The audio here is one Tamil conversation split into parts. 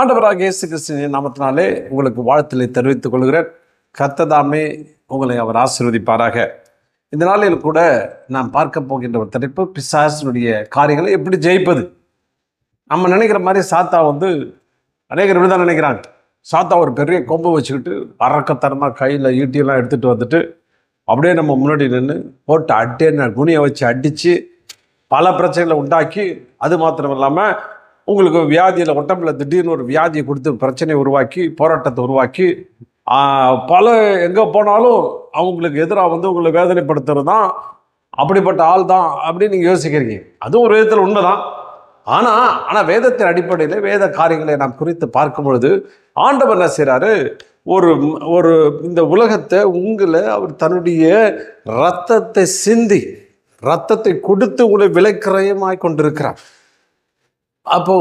ஆண்டவராகிய இயேசு கிறிஸ்துவின் நாமத்தினாலே உங்களுக்கு வாழ்த்துக்களை தெரிவித்துக் கொள்கிறேன். கர்த்தர் உங்களை அவர் ஆசீர்வதிப்பாராக. இந்த நாளில் கூட நாம் பார்க்க போகின்ற ஒரு தலைப்பு, பிசாசினுடைய காரியங்களை எப்படி ஜெயிப்பது. நம்ம நினைக்கிற மாதிரி சாத்தா அநேகர் இப்படி தான் நினைக்கிறாங்க. சாத்தா ஒரு பெரிய கொம்பை வச்சுக்கிட்டு அரக்கத்தரமாக கையில் ஈட்டியெல்லாம் எடுத்துகிட்டு வந்துட்டு அப்படியே நம்ம முன்னாடி நின்று போட்டு குனியை வச்சு அடித்து பல பிரச்சனைகளை உண்டாக்கி, அது மாத்திரம் இல்லாமல் உங்களுக்கு வியாதியில் உடம்பில் திடீர்னு ஒரு வியாதியை கொடுத்து பிரச்சனையை உருவாக்கி, போராட்டத்தை உருவாக்கி, பல எங்கே போனாலும் அவங்களுக்கு எதிராக உங்களை வேதனைப்படுத்துறது தான், அப்படிப்பட்ட ஆள் தான் அப்படின்னு நீங்கள் யோசிக்கிறீங்க. அதுவும் ஒரு விதத்தில் உண்மைதான். ஆனால் வேதத்தின் அடிப்படையில் வேத காரியங்களை நாம் குறித்து பார்க்கும் பொழுது ஆண்டவர் என்ன செய்கிறாரு, ஒரு இந்த உலகத்தை உங்களை அவர் தன்னுடைய இரத்தத்தை சிந்தி, இரத்தத்தை கொடுத்து உங்களை விலைக்கிரயமாய் கொண்டிருக்கிறார். அப்போ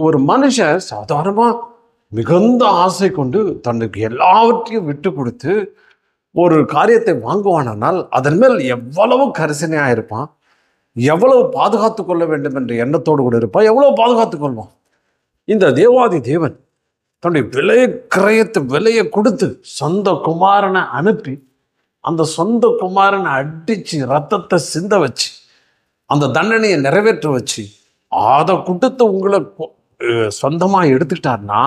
ஒரு மனுஷன் சாதாரணமாக மிகுந்த ஆசை கொண்டு தன்னுக்கு எல்லாவற்றையும் விட்டு கொடுத்து ஒரு காரியத்தை வாங்குவானால் அதன் மேல் எவ்வளவு கரிசனையாக இருப்பான், எவ்வளவு பாதுகாத்து கொள்ள வேண்டும் என்ற எண்ணத்தோடு கூட இருப்பான், எவ்வளவு பாதுகாத்து கொள்வான். இந்த தேவாதி தேவன் தன்னுடைய விலையை கொடுத்து சொந்த குமாரனை அனுப்பி, அந்த சொந்த குமாரனை அடித்து ரத்தத்தை சிந்த வச்சு அந்த தண்டனையை நிறைவேற்ற வச்சு அதை கொடுத்து உங்களை சொந்தமாக எடுத்துக்கிட்டார்னா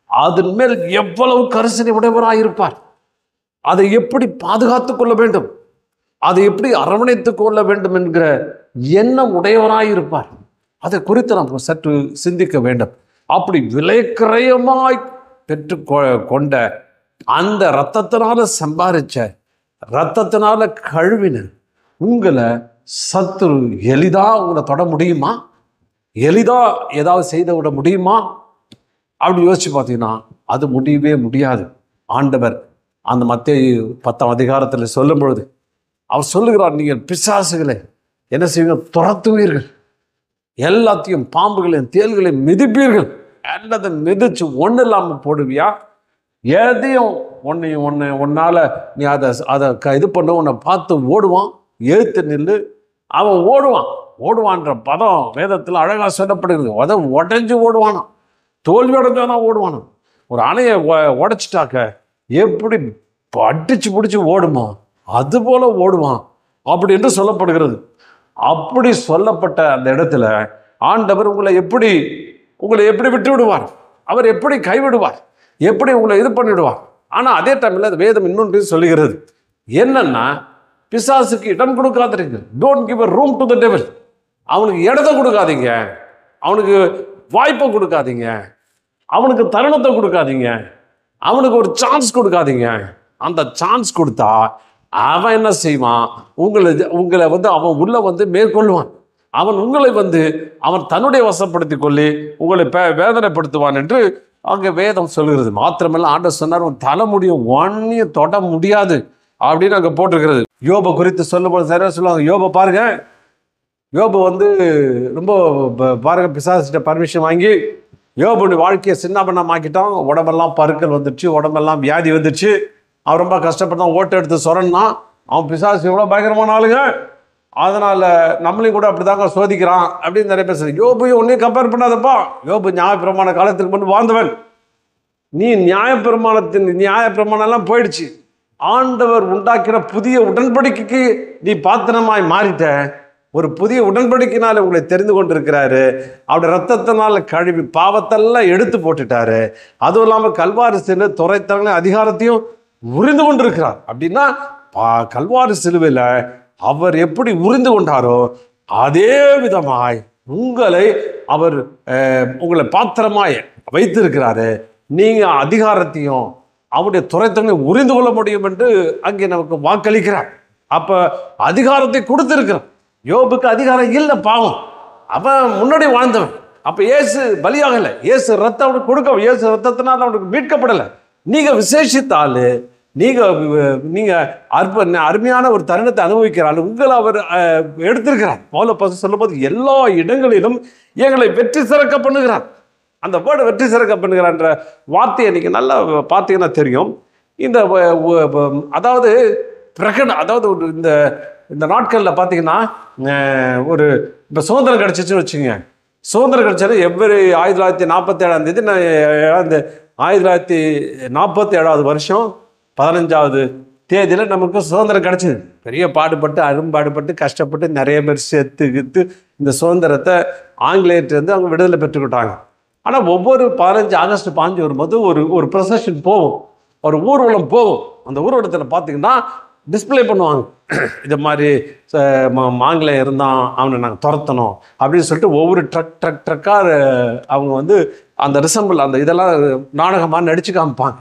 அதன் மேல் எவ்வளவு கரிசனை உடையவராக இருப்பார். அதை எப்படி பாதுகாத்து கொள்ள வேண்டும், அதை எப்படி அரவணைத்து கொள்ள வேண்டும் என்கிற எண்ணம் உடையவராக இருப்பார். அதை குறித்து நாம் சற்று சிந்திக்க வேண்டும். அப்படி விலைக்கிரயமாய் பெற்று கொண்ட அந்த இரத்தத்தினால சம்பாதிச்ச, இரத்தத்தினால கழுவின உங்களை சத்துரு எளிதாக உங்களை தொட முடியுமா, எளிதாக ஏதாவது செய்து விட முடியுமா அப்படி யோசிச்சு பார்த்தீங்கன்னா அது முடியவே முடியாது. ஆண்டவர் அந்த மத்தேயு 10ஆம் அதிகாரத்தில் சொல்லும் பொழுது அவர் சொல்லுகிறார், நீங்கள் பிசாசுகளை என்ன செய்வீங்க, துரத்துவீர்கள், எல்லாத்தையும் பாம்புகளையும் தேள்களையும் மிதிப்பீர்கள். எல்லாத்தையும் மிதிச்சு ஒன்றும் இல்லாமல் போடுவியா, எதையும் ஒன்னால் நீ அதை இது பண்ண உன்னை பார்த்து ஓடுவான், எழுத்து நின்று அவன் ஓடுவான்ற பதம் வேதத்தில் அழகாக சொல்லப்படுகிறது. அதை உடஞ்சி ஓடுவானா, தோல்வி அடைஞ்சானா ஓடுவானா. ஒரு அணையை உடைச்சிட்டாக்க எப்படி அடிச்சு பிடிச்சி ஓடுமா, அதுபோல் ஓடுவான் அப்படி என்று சொல்லப்படுகிறது. அப்படி சொல்லப்பட்ட அந்த இடத்துல ஆண்டவர் உங்களை எப்படி விட்டு விடுவார், அவர் எப்படி கைவிடுவார், எப்படி உங்களை இது பண்ணிவிடுவார். ஆனால் அதே டைமில் அது வேதம் இன்னொன்று சொல்லுகிறது, என்னன்னா பிசாசுக்கு இடம் கொடுக்காதீங்க. Don't give a room to the devil. அவனுக்கு இடத்தை கொடுக்காதீங்க, அவனுக்கு வாய்ப்பை கொடுக்காதீங்க, அவனுக்கு தருணத்தை கொடுக்காதீங்க, அவனுக்கு ஒரு சான்ஸ் கொடுக்காதீங்க. அந்த சான்ஸ் கொடுத்தா அவன் என்ன செய்வான், உங்களை அவன் உள்ள மேற்கொள்வான். அவன் உங்களை அவன் தன்னுடைய வசப்படுத்தி கொள்ளி உங்களை வேதனைப்படுத்துவான் என்று அங்கே வேதம் சொல்கிறது. மாத்திரமல்ல ஆண்டவர் சொன்னார், உன் தலைமுடியும் ஒன்னையும் தொட முடியாது அப்படின்னு அங்கே போட்டிருக்கிறது. யோபை குறித்து சொல்லும்போது சரியாக சொல்லுவாங்க. யோபை பாருங்க, யோபு ரொம்ப பாருங்க பிசாசிட்ட பர்மிஷன் வாங்கி யோபுடைய வாழ்க்கையை சின்னபண்ணமாக்கிட்டான். உடம்பெல்லாம் பருக்கள் வந்துடுச்சு, உடம்பெல்லாம் வியாதி வந்துடுச்சு. அவன் ரொம்ப கஷ்டப்பட்டான், ஓட்டு எடுத்து சொரன்னா அவன் பிசாசு எவ்வளோ பயங்கரமான ஆளுங்க, அதனால் நம்மளையும் கூட அப்படி தாங்க சோதிக்கிறான் அப்படின்னு நிறைய பேர் சொல்லி. யோபையும் ஒன்றையும் கம்பேர் பண்ணாதப்பா. யோபு நியாயப்பிரமாண காலத்துக்கு முன்பு வாழ்ந்தவன். நீ நியாயப்பிரமாணம்லாம் போயிடுச்சு. ஆண்டவர் உண்டாக்கிற புதிய உடன்படிக்கைக்கு நீ பாத்திரமாய் மாறிட்ட. ஒரு புதிய உடன்படிக்கையினால உங்களை தெரிந்து கொண்டிருக்கிறாரு. அவருடைய ரத்தத்தினால கழுவி பாவத்தெல்லாம் எடுத்து போட்டுட்டாரு. அதுவும் இல்லாமல் கல்வாரி சிலுவை துரைத்தவங்கள அதிகாரத்தையும் உறிந்து கொண்டிருக்கிறார். அப்படின்னா கல்வாரி சிலுவையில் அவர் எப்படி உறிந்து கொண்டாரோ அதே விதமாய் உங்களை பாத்திரமாய் வைத்திருக்கிறாரு. நீங்கள் அதிகாரத்தையும் அவருடைய துரைத்தவங்களை உறிந்து கொள்ள முடியும் என்று அங்கே நமக்கு வாக்களிக்கிறார். அப்போ அதிகாரத்தை கொடுத்திருக்கிறார். யோபுக்கு அதிகாரம் இல்லை, பாவம், அவன் முன்னாடி வாழ்ந்தவன். அப்போ இயேசு பலியாகலை, இயேசு ரத்தம் அவனுக்கு கொடுக்க, இயேசு ரத்தத்தினால அவனுக்கு மீட்கப்படலை. நீங்கள் விசேஷித்தால், நீங்கள் அருமையான ஒரு தருணத்தை அனுபவிக்கிறாள். உங்களை அவர் எடுத்திருக்கிறார். பவுல் சொல்லும்போது எல்லா இடங்களிலும் எங்களை வெற்றி சிறக்க பண்ணுகிறார். அந்த வேர்டை வெற்றி சிறக்க பண்ணுகிறான்ற வார்த்தையை நீங்கள் நல்லா பார்த்தீங்கன்னா தெரியும். இந்த அதாவது அதாவது இந்த நாட்களில் பார்த்தீங்கன்னா ஒரு இப்போ சுதந்திரம் கிடச்சிச்சுன்னு வச்சுங்க. சுதந்திரம் கிடச்சாரு எவ்வளவு 1947 1947 வருஷம் 15வது தேதியில் நமக்கு சுதந்திரம் கிடச்சிது. பெரிய பாடுபட்டு அரும்பாடுபட்டு கஷ்டப்பட்டு நிறைய பேர் செத்துக்கிட்டு இந்த சுதந்திரத்தை ஆங்கிலேயர்கிட்டருந்து அவங்க விடுதலை பெற்றுக்கிட்டாங்க. ஆனால் ஒவ்வொரு 15 ஆகஸ்ட் 15 வரும்போது ஒரு ப்ரொசஷன் போகும், ஒரு ஊர்வலம் போகும். அந்த ஊர்வலத்தில் பார்த்தீங்கன்னா டிஸ்பிளே பண்ணுவாங்க. இது மாதிரி ஆங்கிலேயம் இருந்தான், அவனை நாங்கள் துரத்தணும் அப்படின்னு சொல்லிட்டு ஒவ்வொரு ட்ரக்காக அவங்க அந்த ரிசம்பிள் அந்த இதெல்லாம் நாடகமாக நடித்து காமிப்பாங்க.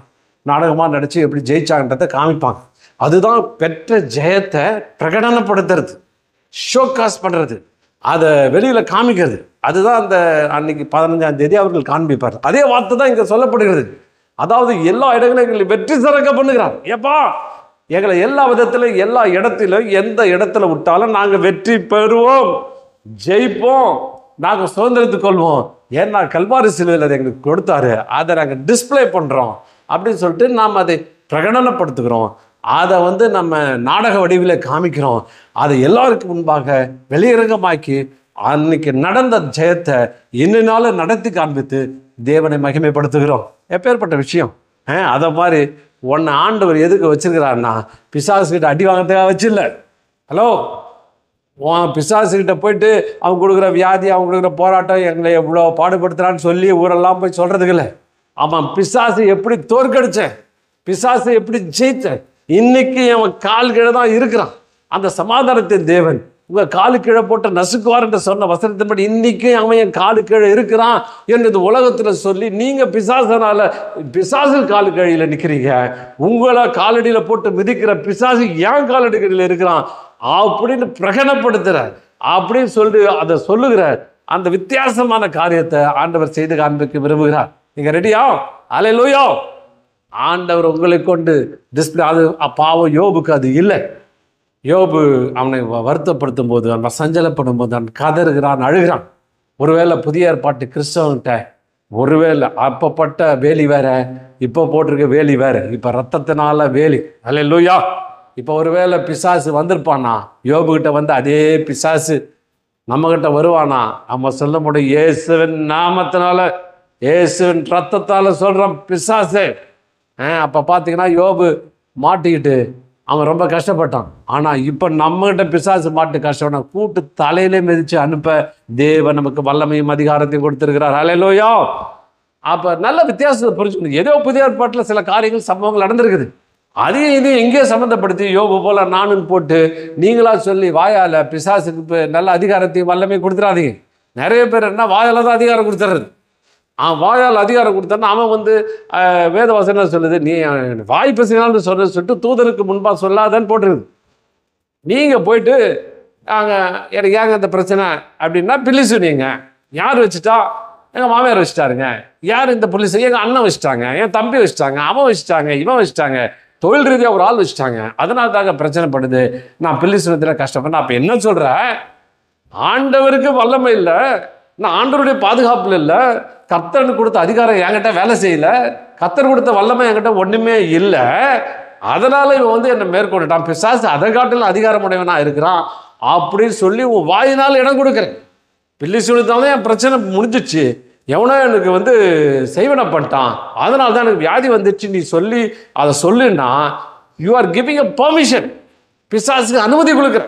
நாடகமாக நடித்து எப்படி ஜெயிச்சாங்கன்றதை காமிப்பாங்க. அதுதான் பெற்ற ஜெயத்தை பிரகடனப்படுத்துறது, ஷோகாஸ் பண்ணுறது, அதை வெளியில் காமிக்கிறது. அதுதான் அந்த அன்னைக்கு 15ஆம் தேதி அவர்கள் காண்பிப்பார். அதே வார்த்தை தான் இங்கே சொல்லப்படுகிறது. அதாவது எல்லா இடங்களும் எங்களை வெற்றி சிறக்க பண்ணுகிறார். ஏப்பா, எங்களை எல்லா விதத்திலும் எல்லா இடத்திலும் எந்த இடத்துல விட்டாலும் நாங்கள் வெற்றி பெறுவோம், ஜெயிப்போம், நாங்கள் சுதந்திரத்துக் கொள்வோம். ஏன்னா கல்வாரி சிலுவையில் அதை எங்களுக்கு கொடுத்தாரு, அதை நாங்கள் டிஸ்பிளே பண்ணுறோம் அப்படின்னு சொல்லிட்டு நாம் அதை பிரகடனப்படுத்துகிறோம். அதை நம்ம நாடக வடிவில் காமிக்கிறோம். அதை எல்லாருக்கும் முன்பாக வெளியரங்கமாக்கி அன்னைக்கு நடந்த ஜெயத்தை இன்னும் நடத்தி காண்பித்து தேவனை மகிமைப்படுத்துகிறோம். எப்பேற்பட்ட விஷயம்! அதை மாதிரி ஒன்று ஆண்டவர் எதுக்கு வச்சிருக்கிறாருன்னா பிசாசுகிட்ட அடி வாங்கிறதுக்காக வச்சில்ல. ஹலோ, பிசாசுகிட்ட போயிட்டு அவங்க கொடுக்குற வியாதி, அவங்க கொடுக்குற போராட்டம் எங்களை எவ்வளோ பாடுபடுத்துறான்னு சொல்லி ஊரெல்லாம் போய் சொல்கிறதுக்கு இல்லை. அவன் பிசாசு எப்படி தோற்கடிச்சேன், பிசாசு எப்படி ஜெயித்தேன், இன்னைக்கு அவன் கால் கீழே தான் இருக்கிறான். அந்த சமாதானத்தின் தேவன் உங்கள் காலு கீழே போட்ட நசுக்குவார் என்று சொன்ன வசனத்தின்படி இன்னைக்கு அவன் என் காலு கீழே இருக்கிறான் என்று உலகத்தில் சொல்லி நீங்கள் பிசாசு காலு கீழில் நிற்கிறீங்க. உங்களை காலடியில் போட்டு மிதிக்கிற பிசாசு ஏன் காலடி கீழில் இருக்கிறான் அப்படின்னு பிரகடனப்படுத்துகிறார். அப்படின்னு சொல்லி அதை சொல்லுகிறார். அந்த வித்தியாசமான காரியத்தை ஆண்டவர் செய்து காண்பிக்க விரும்புகிறார். நீங்கள் ரெடியா? அல்லேலூயா! ஆண்டவர் உங்களை கொண்டு டிஸ்பிளே. அது பாவம் யோபுக்கு அது இல்லை. யோபு அவனை வருத்தப்படுத்தும் போது, அவன் சஞ்சலப்படும் போது, அவன் கதறுகிறான், அழுகிறான். ஒருவேளை புதிய ஏற்பாட்டு கிறிஸ்தவன்கிட்ட ஒருவேளை அப்பப்பட்ட வேலி வேற, இப்போ போட்டிருக்க வேலி வேற, இப்போ ரத்தத்தினால வேலி. அல்லேலூயா! இப்போ ஒருவேளை பிசாசு வந்திருப்பானா, யோபுகிட்ட அதே பிசாசு நம்மகிட்ட வருவானா? நம்ம சொல்ல முடியும், இயேசுவின் நாமத்தினால, இயேசுவின் ரத்தத்தால் சொல்கிறோம் பிசாசு. அப்போ பார்த்தீங்கன்னா யோபு மாட்டிக்கிட்டு அவன் ரொம்ப கஷ்டப்பட்டான். ஆனால் இப்போ நம்மகிட்ட பிசாசு மாட்டு கஷ்டப்பட்டான், கூட்டு தலையிலே மிதித்து அனுப்ப தேவன் நமக்கு வல்லமையும் அதிகாரத்தையும் கொடுத்துருக்கிறார். அல்லேலூயா! அப்போ நல்ல வித்தியாசத்தை புரிஞ்சுக்கணும். ஏதோ புதிய ஏற்பாட்டில் சில காரியங்கள் சம்பவங்கள் நடந்திருக்குது, அதையும் இதையும் எங்கேயோ சம்மந்தப்படுத்தி யோபு போல் நானும் போட்டு நீங்களா சொல்லி வாயால் பிசாசுக்கு நல்ல அதிகாரத்தையும் வல்லமையும் கொடுத்துடாதீங்க. நிறைய பேர் என்ன வாயால் தான் அதிகாரம் கொடுத்துறது. வாயால் அதிகாரம் கொடுத்தான்னா அவன் வேதவசனம் சொல்லுது, நீ வாய் பேசினாலும் சொல்லிட்டு தூதருக்கு முன்பாக சொல்லாதன்னு போட்டுருக்குது. நீங்கள் போயிட்டு எனக்கு ஏங்க இந்த பிரச்சனை அப்படின்னா பில்லிசு, நீங்கள் யார் வச்சுட்டா? எங்கள் மாமியார் வச்சுட்டாருங்க. யார் இந்த புலிசு? எங்கள் அண்ணன் வச்சுட்டாங்க, என் தம்பி வச்சுட்டாங்க, அவன் வச்சுட்டாங்க, இவன் வச்சுட்டாங்க, தொழில் ரீதியாக ஒரு ஆள் வச்சுட்டாங்க, அதனால தாங்க பிரச்சனை படுது, நான் பில்லிசுனத்தில் கஷ்டப்பட்டேன். அப்போ என்ன சொல்கிறேன்? ஆண்டவருக்கு வல்லமை இல்லை, நான் ஆண்டவருடைய பாதுகாப்பில் இல்லை, கர்த்தருக்கு கொடுத்த அதிகாரம் என்கிட்ட வேலை செய்யலை, கர்த்தர் கொடுத்த வல்லமை என்கிட்ட ஒன்றுமே இல்லை. அதனால இவன் வந்து என்னை மேற்கொண்டுட்டான், பிசாசு அதை காட்டிலும் அதிகாரமுடையவனா இருக்கிறான் அப்படின்னு சொல்லி உன் வாயினால் இடம் கொடுக்குறேன். பில்லி சூனியத்தால் என் பிரச்சனை முடிஞ்சிச்சு, எவனோ எனக்கு வந்து செய்வனை பண்ணிட்டான், அதனால தான் எனக்கு வியாதி வந்துச்சு, நீ சொல்லி அதை சொல்லுன்னா you are giving a permission. பிசாசுக்கு அனுமதி கொடுக்குற,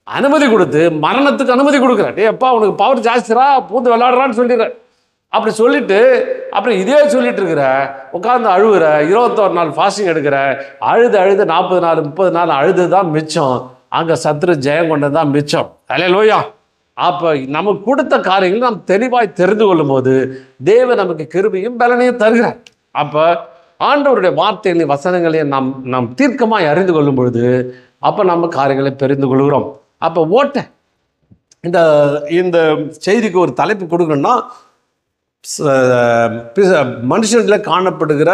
அனுமதி கொடுத்து மரணத்துக்கு அனுமதி கொடுக்குற. டே அப்பா உனக்கு பவர் ஜாஸ்திரா, பூந்து விளையாடுறான்னு சொல்லிடுற. அப்படி சொல்லிட்டு அப்புறம் இதே சொல்லிட்டு இருக்கிற, உட்காந்து அழுகுற, 21 நாள் ஃபாஸ்டிங் எடுக்கிற, அழுது 40 நாள் 30 நாள் அழுது தான் மிச்சம், அங்கே சத்துரு ஜெயம் கொண்டது தான் மிச்சம். அல்லேலூயா. அப்போ நமக்கு கொடுத்த காரியங்கள் நாம் தெளிவாய் தெரிந்து கொள்ளும் போது தேவன் நமக்கு கிருபையும் பலனையும் தருகிறார். அப்போ ஆண்டவருடைய வார்த்தைகளையும் வசனங்களையும் நாம் தீர்க்கமாய் அறிந்து கொள்ளும் பொழுது அப்போ நம்ம காரியங்களை தெரிந்து கொள்கிறோம். அப்போ ஓட்டை, இந்த செய்திக்கு ஒரு தலைப்பு கொடுக்கணும்னா மனுஷனில் காணப்படுகிற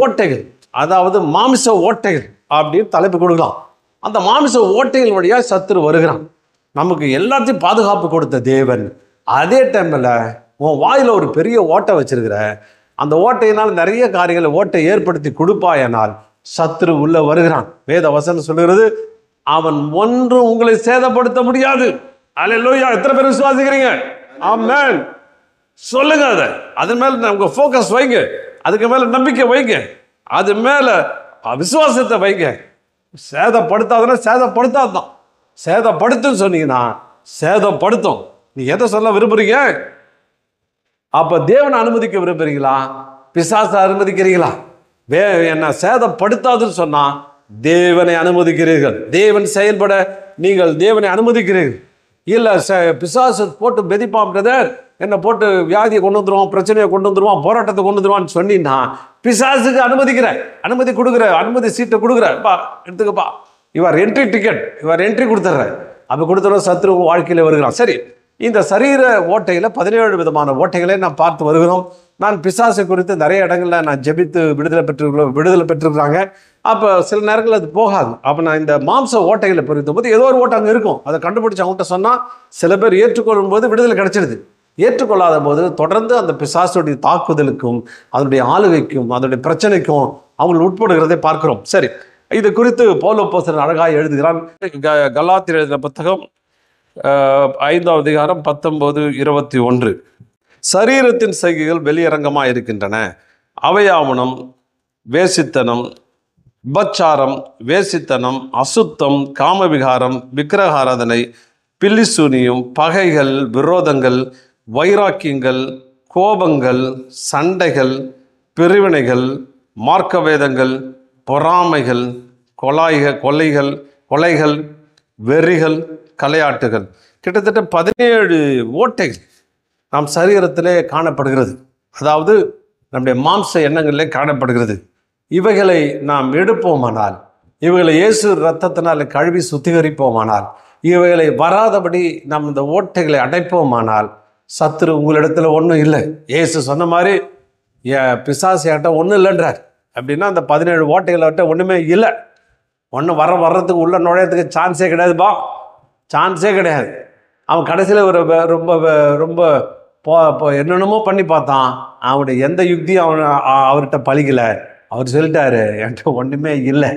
ஓட்டைகள், அதாவது மாமிச ஓட்டைகள் அப்படின்னு தலைப்பு கொடுக்கலாம். அந்த மாமிச ஓட்டைகள் வழியாக சத்துரு வருகிறான். நமக்கு எல்லாத்தையும் பாதுகாப்பு கொடுத்த தேவன் அதே டைமில் உன் வாயில் ஒரு பெரிய ஓட்டை வச்சிருக்கிற, அந்த ஓட்டையினால் நிறைய காரியங்களை ஓட்டை ஏற்படுத்தி கொடுப்பாயனால் சத்துரு உள்ள வருகிறான். வேத வசனம் சொல்லுகிறது, அவன் ஒன்றும் உங்களை சேதப்படுத்த முடியாது. அல்லேலூயா. எத்தனை பேர் விசுவாசிக்கிறீங்க? ஆமென். சொல்லுங்க. அதன் மேல நமக்கு ஃபோக்கஸ் வைங்க, அதுக்கு மேல நம்பிக்கை வைங்க, அது மேல விசுவாசத்தை வைங்க. சேதப்படுத்தாதுன்னா சேதப்படுத்தாதான், சேதப்படுத்துன்னு சொன்னீங்கன்னா சேதப்படுத்தும். நீ எதை சொல்ல விரும்புறீங்க? அப்ப தேவனை அனுமதிக்க விரும்புறீங்களா, பிசாசை அனுமதிக்கிறீங்களா? என்ன சேதப்படுத்தாதுன்னு சொன்னா தேவனை அனுமதிக்கிறீர்கள். தேவன் செயல்பட நீங்கள் தேவனை அனுமதிக்கிறீர்கள். இல்லை பிசாசு போட்டு பெதிப்பான், பிரதர் என்னை போட்டு வியாதியை கொண்டு வந்துடுவான், பிரச்சனையை கொண்டு வந்துடுவான், போராட்டத்தை கொண்டு வந்துடுவான்னு சொன்னீங்கன்னா பிசாசுக்கு அனுமதிக்கிற, அனுமதி கொடுக்குற, அனுமதி சீட்டை கொடுக்குற, பா எடுத்துக்கப்பா, இவர் என்ட்ரி டிக்கெட், இவர் என்ட்ரி கொடுத்துட்ற. அப்போ கொடுத்துற சத்ரு வாழ்க்கையில் வருகிறான். சரி, இந்த சரீர ஓட்டையில் 17 விதமான ஓட்டைகளை நான் பார்த்து வருகிறோம். நான் பிசாசு குறித்து நிறைய இடங்களில் நான் ஜெபித்து விடுதலை பெற்றிருக்கிறாங்க. அப்போ சில நேரங்கள் அது போகாது. அப்போ நான் இந்த மாம்ச ஓட்டைகளை பொறுத்த போது ஏதோ ஒரு ஓட்டை அங்கே இருக்கும், அதை கண்டுபிடிச்சி அவங்கள்ட்ட சொன்னால் சில பேர் ஏற்றுக்கொள்ளும் போது விடுதலை கிடைச்சிடுது. ஏற்றுக்கொள்ளாத போது தொடர்ந்து அந்த பிசாசுடைய தாக்குதலுக்கும் அதனுடைய ஆளுகைக்கும் அதனுடைய பிரச்சனைக்கும் அவங்க உட்படுகிறதை பார்க்கிறோம். சரி, இது குறித்து பவுல் அப்போஸ்தலன் அழகாய் எழுதுகிறான். கலாத்தியர் எழுதின புத்தகம் 5ஆம் அதிகாரம் 19-21. சரீரத்தின் செய்கைகள் வெளியரங்கமாக இருக்கின்றன. அவையாவனம், வேசித்தனம், உபச்சாரம், வேசித்தனம், அசுத்தம், காமவிகாரம், விக்கிரகாராதனை, பில்லிசூனியம், பகைகள், விரோதங்கள், வைராக்கியங்கள், கோபங்கள், சண்டைகள், பிரிவினைகள், மார்க்கவேதங்கள், பொறாமைகள், கொலைகள், வெறிகள், கலையாட்டுகள். கிட்டத்தட்ட 17 ஓட்டைகள் நம் சரீரத்திலே காணப்படுகிறது. அதாவது நம்முடைய மாம்ச எண்ணங்களிலே காணப்படுகிறது. இவைகளை நாம் எடுப்போமானால், இவைகளை இயேசு இரத்தத்தினால் கழுவி சுத்திகரிப்போமானால், இவைகளை வராதபடி நாம் இந்த ஓட்டைகளை அடைப்போமானால் சத்துரு உங்களிடத்துல ஒன்றும் இல்லை. இயேசு சொன்ன மாதிரி பிசாசியாட்ட ஒன்றும் இல்லைன்றார். அப்படின்னா அந்த 17 ஓட்டைகளை ஒன்றுமே இல்லை. ஒன்றும் வர்றதுக்கு உள்ள நுழையத்துக்கு சான்ஸே கிடையாதுப்பா, சான்ஸே கிடையாது. அவன் கடைசியில் ஒரு ரொம்ப என்னென்னமோ பண்ணி பார்த்தான். அவனுடைய எந்த யுக்தியும் அவர்கிட்ட பழிக்கலை. அவர் சொல்லிட்டாரு, என்கிட்ட ஒன்றுமே இல்லை,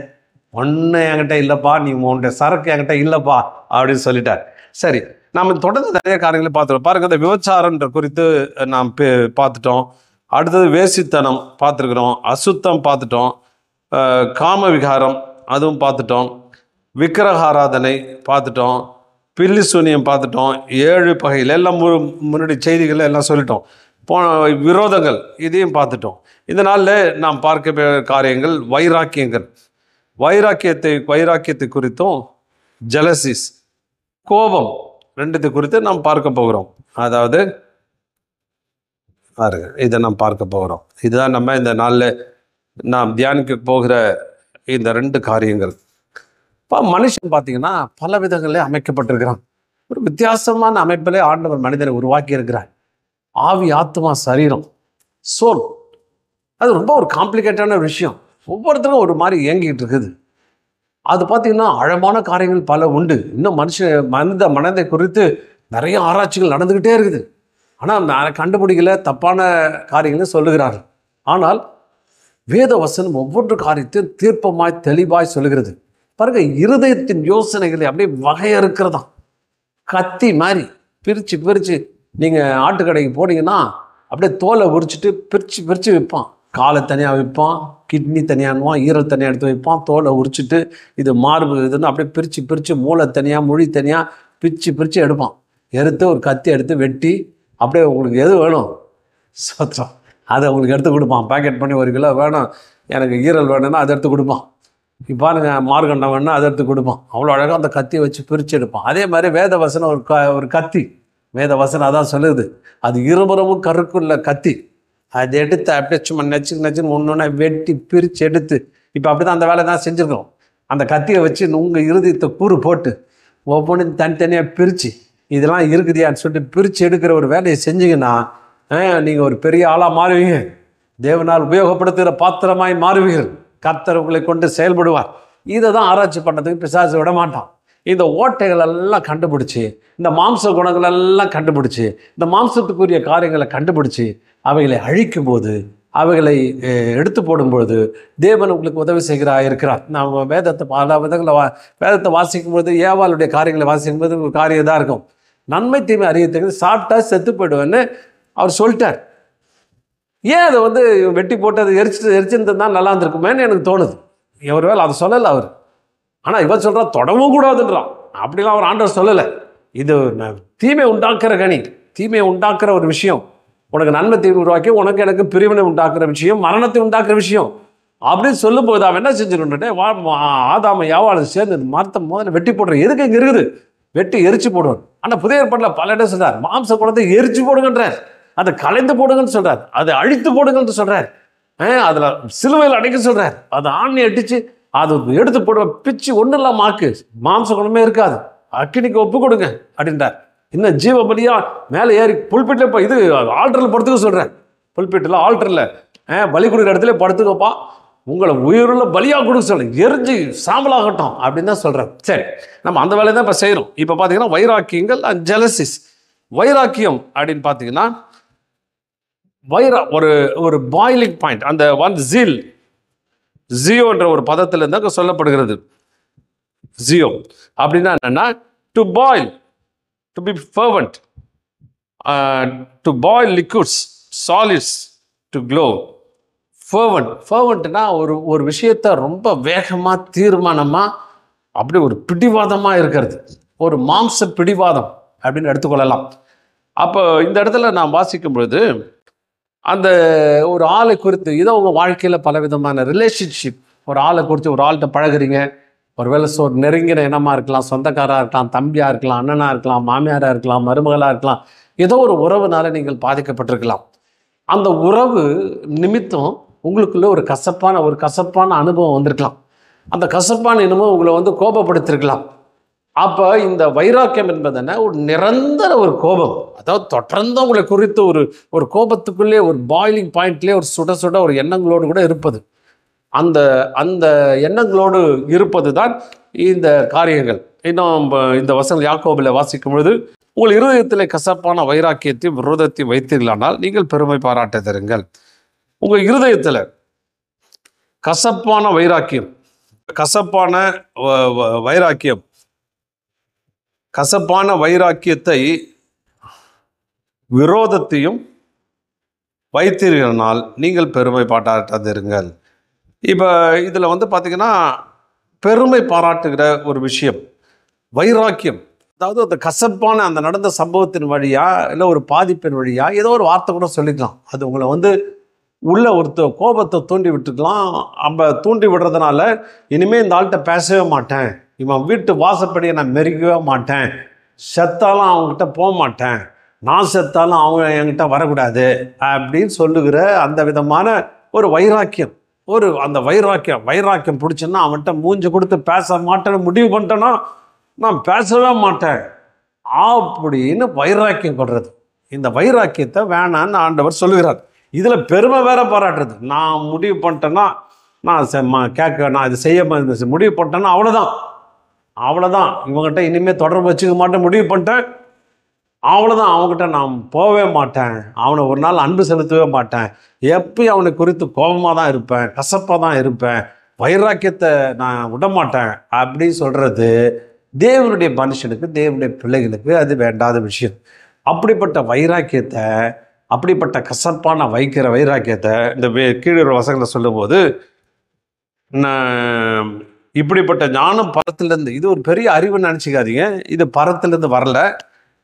ஒன்றும் என்கிட்ட இல்லைப்பா, நீ உன்னுடைய சரக்கு என்கிட்ட இல்லைப்பா அப்படின்னு சொல்லிட்டார். சரி, நாம் தொடர்ந்து நிறைய காரியங்களை பார்த்துருவோம். பாருங்கள், இந்த விபச்சாரன்ற குறித்து நாம் பார்த்துட்டோம். அடுத்தது வேசித்தனம் பார்த்துருக்குறோம், அசுத்தம் பார்த்துட்டோம், காம விகாரம் அதுவும் பார்த்துட்டோம், விக்கிரகாராதனை பார்த்துட்டோம், பில்லி சூனியம் பார்த்துட்டோம், 7 பகைகள் எல்லாம் முன்னாடி செய்திகள் எல்லாம் சொல்லிட்டோம். விரோதங்கள் இதையும் பார்த்துட்டோம். இந்த நாளில் நாம் பார்க்க காரியங்கள் வைராக்கியங்கள், வைராக்கியத்தை குறித்தும் ஜெலசிஸ், கோபம், ரெண்டுத்தை குறித்து நாம் பார்க்க போகிறோம். அதாவது இதை நாம் பார்க்க போகிறோம். இதுதான் நம்ம இந்த நாளில் நாம் தியானிக்க போகிற இந்த 2 காரியங்கள். இப்போ மனுஷன் பார்த்தீங்கன்னா பல விதங்களில் அமைக்கப்பட்டிருக்கிறான். ஒரு வித்தியாசமான அமைப்பிலே ஆண்டவர் மனிதனை உருவாக்கி இருக்கிறார். ஆவி, ஆத்மா, சரீரம், சோல், அது ரொம்ப ஒரு காம்ப்ளிகேட்டான விஷயம். ஒவ்வொருத்தரும் ஒரு மாதிரி இயங்கிட்டு இருக்குது. அது பார்த்திங்கன்னா ஆழமான காரியங்கள் பல உண்டு. இன்னும் மனதை குறித்து நிறைய ஆராய்ச்சிகள் நடந்துக்கிட்டே இருக்குது. ஆனால் கண்டுபிடிக்கல, தப்பான காரியங்களும் சொல்லுகிறார்கள். ஆனால் வேத வசனம் ஒவ்வொரு காரியத்தையும் தீர்ப்பமாய் தெளிவாய் சொல்லுகிறது. பாருங்க, இருதயத்தின் யோசனைகளை அப்படியே வகையறுக்கிறதா, கத்தி மாதிரி பிரித்து பிரித்து. நீங்கள் ஆட்டுக்கடைக்கு போனீங்கன்னா அப்படியே தோலை உரிச்சிட்டு பிரித்து பிரித்து விற்பான். காலை தனியாக விற்பான், கிட்னி தனியானுவான், ஈரல் தனியாக எடுத்து வைப்பான். தோலை உரிச்சிட்டு இது மார்பு இதுன்னு அப்படியே பிரித்து பிரித்து மூளை தனியாக மொழி தனியாக பிரித்து பிரித்து எடுப்பான். எடுத்து ஒரு கத்தி எடுத்து வெட்டி அப்படியே உங்களுக்கு எது வேணும் சோத்திரம் அதை உங்களுக்கு எடுத்து கொடுப்பான். பேக்கெட் பண்ணி 1 கிலோ வேணும், எனக்கு ஈரல் வேணும்னா அதை எடுத்து கொடுப்பான். இப்போ பாருங்க, மார்கண்டம் வேணும்னா அதை எடுத்து கொடுப்பான். அவ்வளோ அழகாக அந்த கத்தியை வச்சு பிரித்து எடுப்பான். அதே மாதிரி வேத வசனம் ஒரு கத்தி. வேத வசனம் அதான் சொல்லுது, அது இருபுறமும் கருக்குள்ள கத்தி. அதை எடுத்து அப்படியே சும்மா நச்சுன்னு ஒன்று வெட்டி பிரித்து எடுத்து, இப்போ அப்படி தான் அந்த வேலை தான் செஞ்சுருக்கோம். அந்த கத்தியை வச்சு உங்கள் இருதயத்தை கூறு போட்டு ஒவ்வொன்றும் தனித்தனியாக பிரித்து இதெல்லாம் இருக்குதியான்னு சொல்லிட்டு பிரித்து எடுக்கிற ஒரு வேலையை செஞ்சீங்கன்னா நீங்கள் ஒரு பெரிய ஆளாக மாறுவீங்க. தேவனால் உபயோகப்படுத்துகிற பாத்திரமாய் மாறுவீர்கள். கர்த்தர் உங்களை கொண்டு செயல்படுவார். இதை தான் ஆராய்ச்சி பண்ணுறதுக்கு பிசாசு விட மாட்டான். இந்த ஓட்டைகள் எல்லாம் கண்டுபிடிச்சி, இந்த மாம்ச குணங்கள் எல்லாம் கண்டுபிடிச்சி, இந்த மாம்சத்துக்குரிய காரியங்களை கண்டுபிடிச்சி அவைகளை அழிக்கும் போது, அவைகளை எடுத்து போடும்பொழுது தேவன் உங்களுக்கு உதவி செய்கிறார் இருக்கிறார். நாம் வேதத்தை பல விதங்களை வேதத்தை வாசிக்கும்போது, ஏவாளுடைய காரியங்களை வாசிக்கும்போது ஒரு காரியம் தான் இருக்கும். நன்மை தீமை அறியத்துக்கு சாப்பிட்டா செத்து போயிடுவேன்னு அவர் சொல்லிட்டார். ஏன் அதை வெட்டி போட்டு அதை எரிச்சுட்டு தான் நல்லா இருந்திருக்குமேன்னு எனக்கு தோணுது. ஒரு வேளை அதை சொல்லலை அவர். ஆனால் இவன் சொல்கிறான் தொடவும் கூடாதுன்றான். அப்படிலாம் அவர் ஆண்டவர் சொல்லலை. இது தீமை உண்டாக்குற கனி, தீமையை உண்டாக்குற ஒரு விஷயம். உனக்கு நன்மை தீமை உருவாக்கி உனக்கு எனக்கு பிரிவினை உண்டாக்குற விஷயம், மரணத்தை உண்டாக்குற விஷயம் அப்படின்னு சொல்லும்போது அவன் என்ன செஞ்சுக்கிட்டே ஆதாம யாவாளை சேர்ந்து மரத்தை முதல்ல வெட்டி போடுற. எதுக்கு இங்கே இருக்குது? வெட்டி எரிச்சு போடுவான். ஆனால் புதிய ஏற்பாட்டில் பல இடம் சொல்றார், மாம்ச குணத்தை எரிச்சு போடுங்கன்றார், அதை கலைந்து போடுங்கன்னு சொல்றார், அதை அழித்து போடுங்கன்னு சொல்றார், அதில் சிலுவையில் அடைக்க சொல்றார், அதை ஆணி அடிச்சு அது எடுத்து போடுவ பிச்சு ஒன்றும் இல்லாம ஆக்கு, மாம்ச குணமே இருக்காது, அக்கினிக்கு ஒப்பு கொடுங்க அப்படின்றார். இன்னும் ஜீவ பலியா மேலே ஏறி புல்பிட்டில் இப்போ இது ஆல்டரில் படுத்துக்க சொல்கிறேன். புல்பிட்டில் ஆல்டரில் பலி கொடுக்குற இடத்துல படுத்துக்கப்பா, உங்களை உயிருள்ள பலியாக கொடுக்க சொல்ல, எரிஞ்சு சாம்பலாகட்டும் அப்படின்னு தான் சொல்கிறேன். சரி, நம்ம அந்த வேலையை தான் இப்போ செய்கிறோம். இப்போ பார்த்தீங்கன்னா வைராக்கியங்கள் அண்ட் ஜெலசிஸ். வைராக்கியம் அப்படின்னு பார்த்தீங்கன்னா ஒரு பாயிலிங் பாயிண்ட், அந்த ஜியோன்ற ஒரு பதத்தில் இருந்தால் சொல்லப்படுகிறது. ஜியோ அப்படின்னா என்னன்னா, to boil, to be fervent, to boil liquids, solids, to glow. ஃபர்வெண்ட்னா ஒரு விஷயத்தை ரொம்ப வேகமாக தீர்மானமாக அப்படி ஒரு பிடிவாதமாக இருக்கிறது, ஒரு மாம்ச பிடிவாதம் அப்படின்னு எடுத்துக்கொள்ளலாம். அப்போ இந்த இடத்துல நான் வாசிக்கும் பொழுது அந்த ஒரு ஆளை குறித்து, இதோ உங்கள் வாழ்க்கையில் பலவிதமான ரிலேஷன்ஷிப், ஒரு ஆளை குறித்து ஒரு ஆள்கிட்ட பழகுறீங்க. ஒருவேளை நெருங்கின இனமாக இருக்கலாம், சொந்தக்காராக இருக்கலாம், தம்பியாக இருக்கலாம், அண்ணனாக இருக்கலாம், மாமியாராக இருக்கலாம், மருமகளாக இருக்கலாம். ஏதோ ஒரு உறவுனால நீங்கள் பாதிக்கப்பட்டிருக்கலாம். அந்த உறவு நிமித்தம் உங்களுக்குள்ள ஒரு கசப்பான அனுபவம் வந்திருக்கலாம். அந்த கசப்பான அனுபவம் உங்களை கோபப்படுத்திருக்கலாம். அப்போ இந்த வைராக்கியம் என்பது என்ன? ஒரு நிரந்தர ஒரு கோபம், அதாவது தொடர்ந்து உங்களை குறித்து ஒரு கோபத்துக்குள்ளே, ஒரு பாயிலிங் பாயிண்ட்லேயே ஒரு சுட ஒரு எண்ணங்களோடு கூட இருப்பது. அந்த எண்ணங்களோடு இருப்பது தான் இந்த காரியங்கள். இன்னும் இந்த வசனம் யாக்கோபில் வாசிக்கும் பொழுது, உங்கள் இருதயத்தில் கசப்பான வைராக்கியத்தையும் விரோதத்தையும் வைத்தீர்களானால் நீங்கள் பெருமை பாராட்ட தருங்கள். உங்கள் இருதயத்தில் கசப்பான வைராக்கியம், கசப்பான வைராக்கியத்தை விரோதத்தையும் வைத்தீர்களானால் நீங்கள் பெருமை பாராட்டாதிருங்கள். இப்போ இதில் பார்த்தீங்கன்னா பெருமை பாராட்டுகிற ஒரு விஷயம் வைராக்கியம். அதாவது அந்த கசப்பான அந்த நடந்த சம்பவத்தின் வழியாக, இல்லை ஒரு பாதிப்பின் வழியாக ஏதோ ஒரு வார்த்தை கூட சொல்லிக்கலாம். அது உங்களை உள்ள கோபத்தை தூண்டி விட்டுக்கலாம். நம்ம தூண்டி விடுறதுனால இனிமேல் இந்த ஆள்கிட்ட பேசவே மாட்டேன், இவன் வீட்டு வாசப்படியை நான் மெருகவே மாட்டேன், செத்தாலும் அவங்ககிட்ட போக மாட்டேன், நான் செத்தாலும் அவங்க என்கிட்ட வரக்கூடாது அப்படின்னு சொல்லுகிற அந்த விதமான ஒரு வைராக்கியம். அந்த வைராக்கியம் பிடிச்சுன்னா அவன்கிட்ட மூஞ்சி கொடுத்து பேச மாட்டேன்னு முடிவு பண்ணிட்டேன்னா நான் பேசவே மாட்டேன் அப்படின்னு வைராக்கியம் கொள்வது. இந்த வைராக்கியத்தை வேணான்னு ஆண்டவர் சொல்லுகிறார். இதில் பெருமை வேற பாராட்டுறது. நான் முடிவு பண்ணிட்டேன்னா நான் இது செய்ய முடிவு பண்ணிட்டேன்னா அவ்வளோதான், இவங்ககிட்ட இனிமேல் தொடர்பு வச்சுக்க மாட்டேன் முடிவு பண்ணிட்டேன் அவ்வளோதான், அவங்ககிட்ட நான் போகவே மாட்டேன், அவனை ஒரு நாள் அன்பு செலுத்தவே மாட்டேன், எப்பயும் அவனை குறித்து கோபமாக தான் இருப்பேன், கசப்பாக தான் இருப்பேன், வைராக்கியத்தை நான் விட மாட்டேன் அப்படின்னு சொல்கிறது தேவனுடைய மனுஷனுக்கு, தேவனுடைய பிள்ளைகளுக்கு அது வேண்டாத விஷயம். அப்படிப்பட்ட வைராக்கியத்தை, அப்படிப்பட்ட கசப்பான வைராக்கியத்தை இந்த கீழே வசங்களை சொல்லும்போது, இப்படிப்பட்ட ஞானம் பரத்திலிருந்து, இது ஒரு பெரிய அறிவுன்னு நினச்சிக்காதீங்க, இது பரத்திலிருந்து வரல.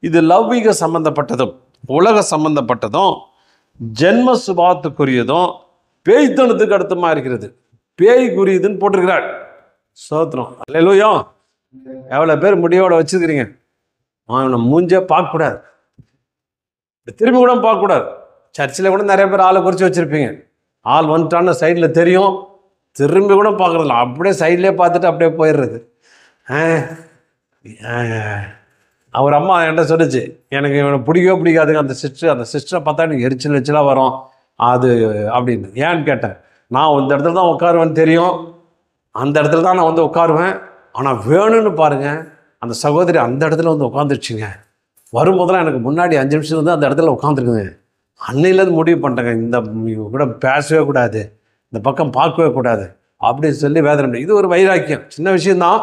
இது லௌகிக சம்பந்தப்பட்டதும் உலக சம்பந்தப்பட்டதும் ஜென்ம சுபாவத்துக்குரியதும் பேய்த்தனத்துக்கு அடுத்தமா இருக்கிறது. பேய்க்குரியதுன்னு போட்டிருக்கிறார். சோத்திரம், அல்லேலூயா. எவ்வளோ பேர் முடியோட வச்சுருக்கிறீங்க, அவனை மூஞ்சே பார்க்கக்கூடாது, திரும்பி கூட பார்க்கக்கூடாது. சர்ச்சில் கூட நிறைய பேர் ஆளை குறித்து வச்சுருப்பீங்க, ஆள் வந்துட்டான்னு சைடில் தெரியும், திரும்பி கூட பார்க்குறதில்ல, அப்படியே சைட்லேயே பார்த்துட்டு அப்படியே போயிடுறது. அவர் அம்மா என்கிட்ட சொல்லிச்சு, எனக்கு இவனை பிடிக்கவே பிடிக்காதுங்க அந்த சிஸ்டரை பார்த்தா எனக்கு எரிச்சலாக வரும் அது அப்படின்னு. ஏன்னு கேட்டேன், நான் இந்த இடத்துல தான் உட்காருவேன்னு தெரியும், அந்த இடத்துல தான் நான் வந்து உட்காருவேன், ஆனால் வேணும்னு பாருங்கள் அந்த சகோதரி அந்த இடத்துல வந்து உட்காந்துருச்சுங்க. வரும்போதெல்லாம் எனக்கு முன்னாடி 5 நிமிஷம் வந்து அந்த இடத்துல உட்காந்துருக்குங்க. அன்னையிலேருந்து முடிவு பண்ணிட்டேங்க, இந்த கூட பேசவே கூடாது, இந்த பக்கம் பார்க்கவே கூடாது அப்படின்னு சொல்லி வேதனை. இது ஒரு வைராக்கியம், சின்ன விஷயந்தான்,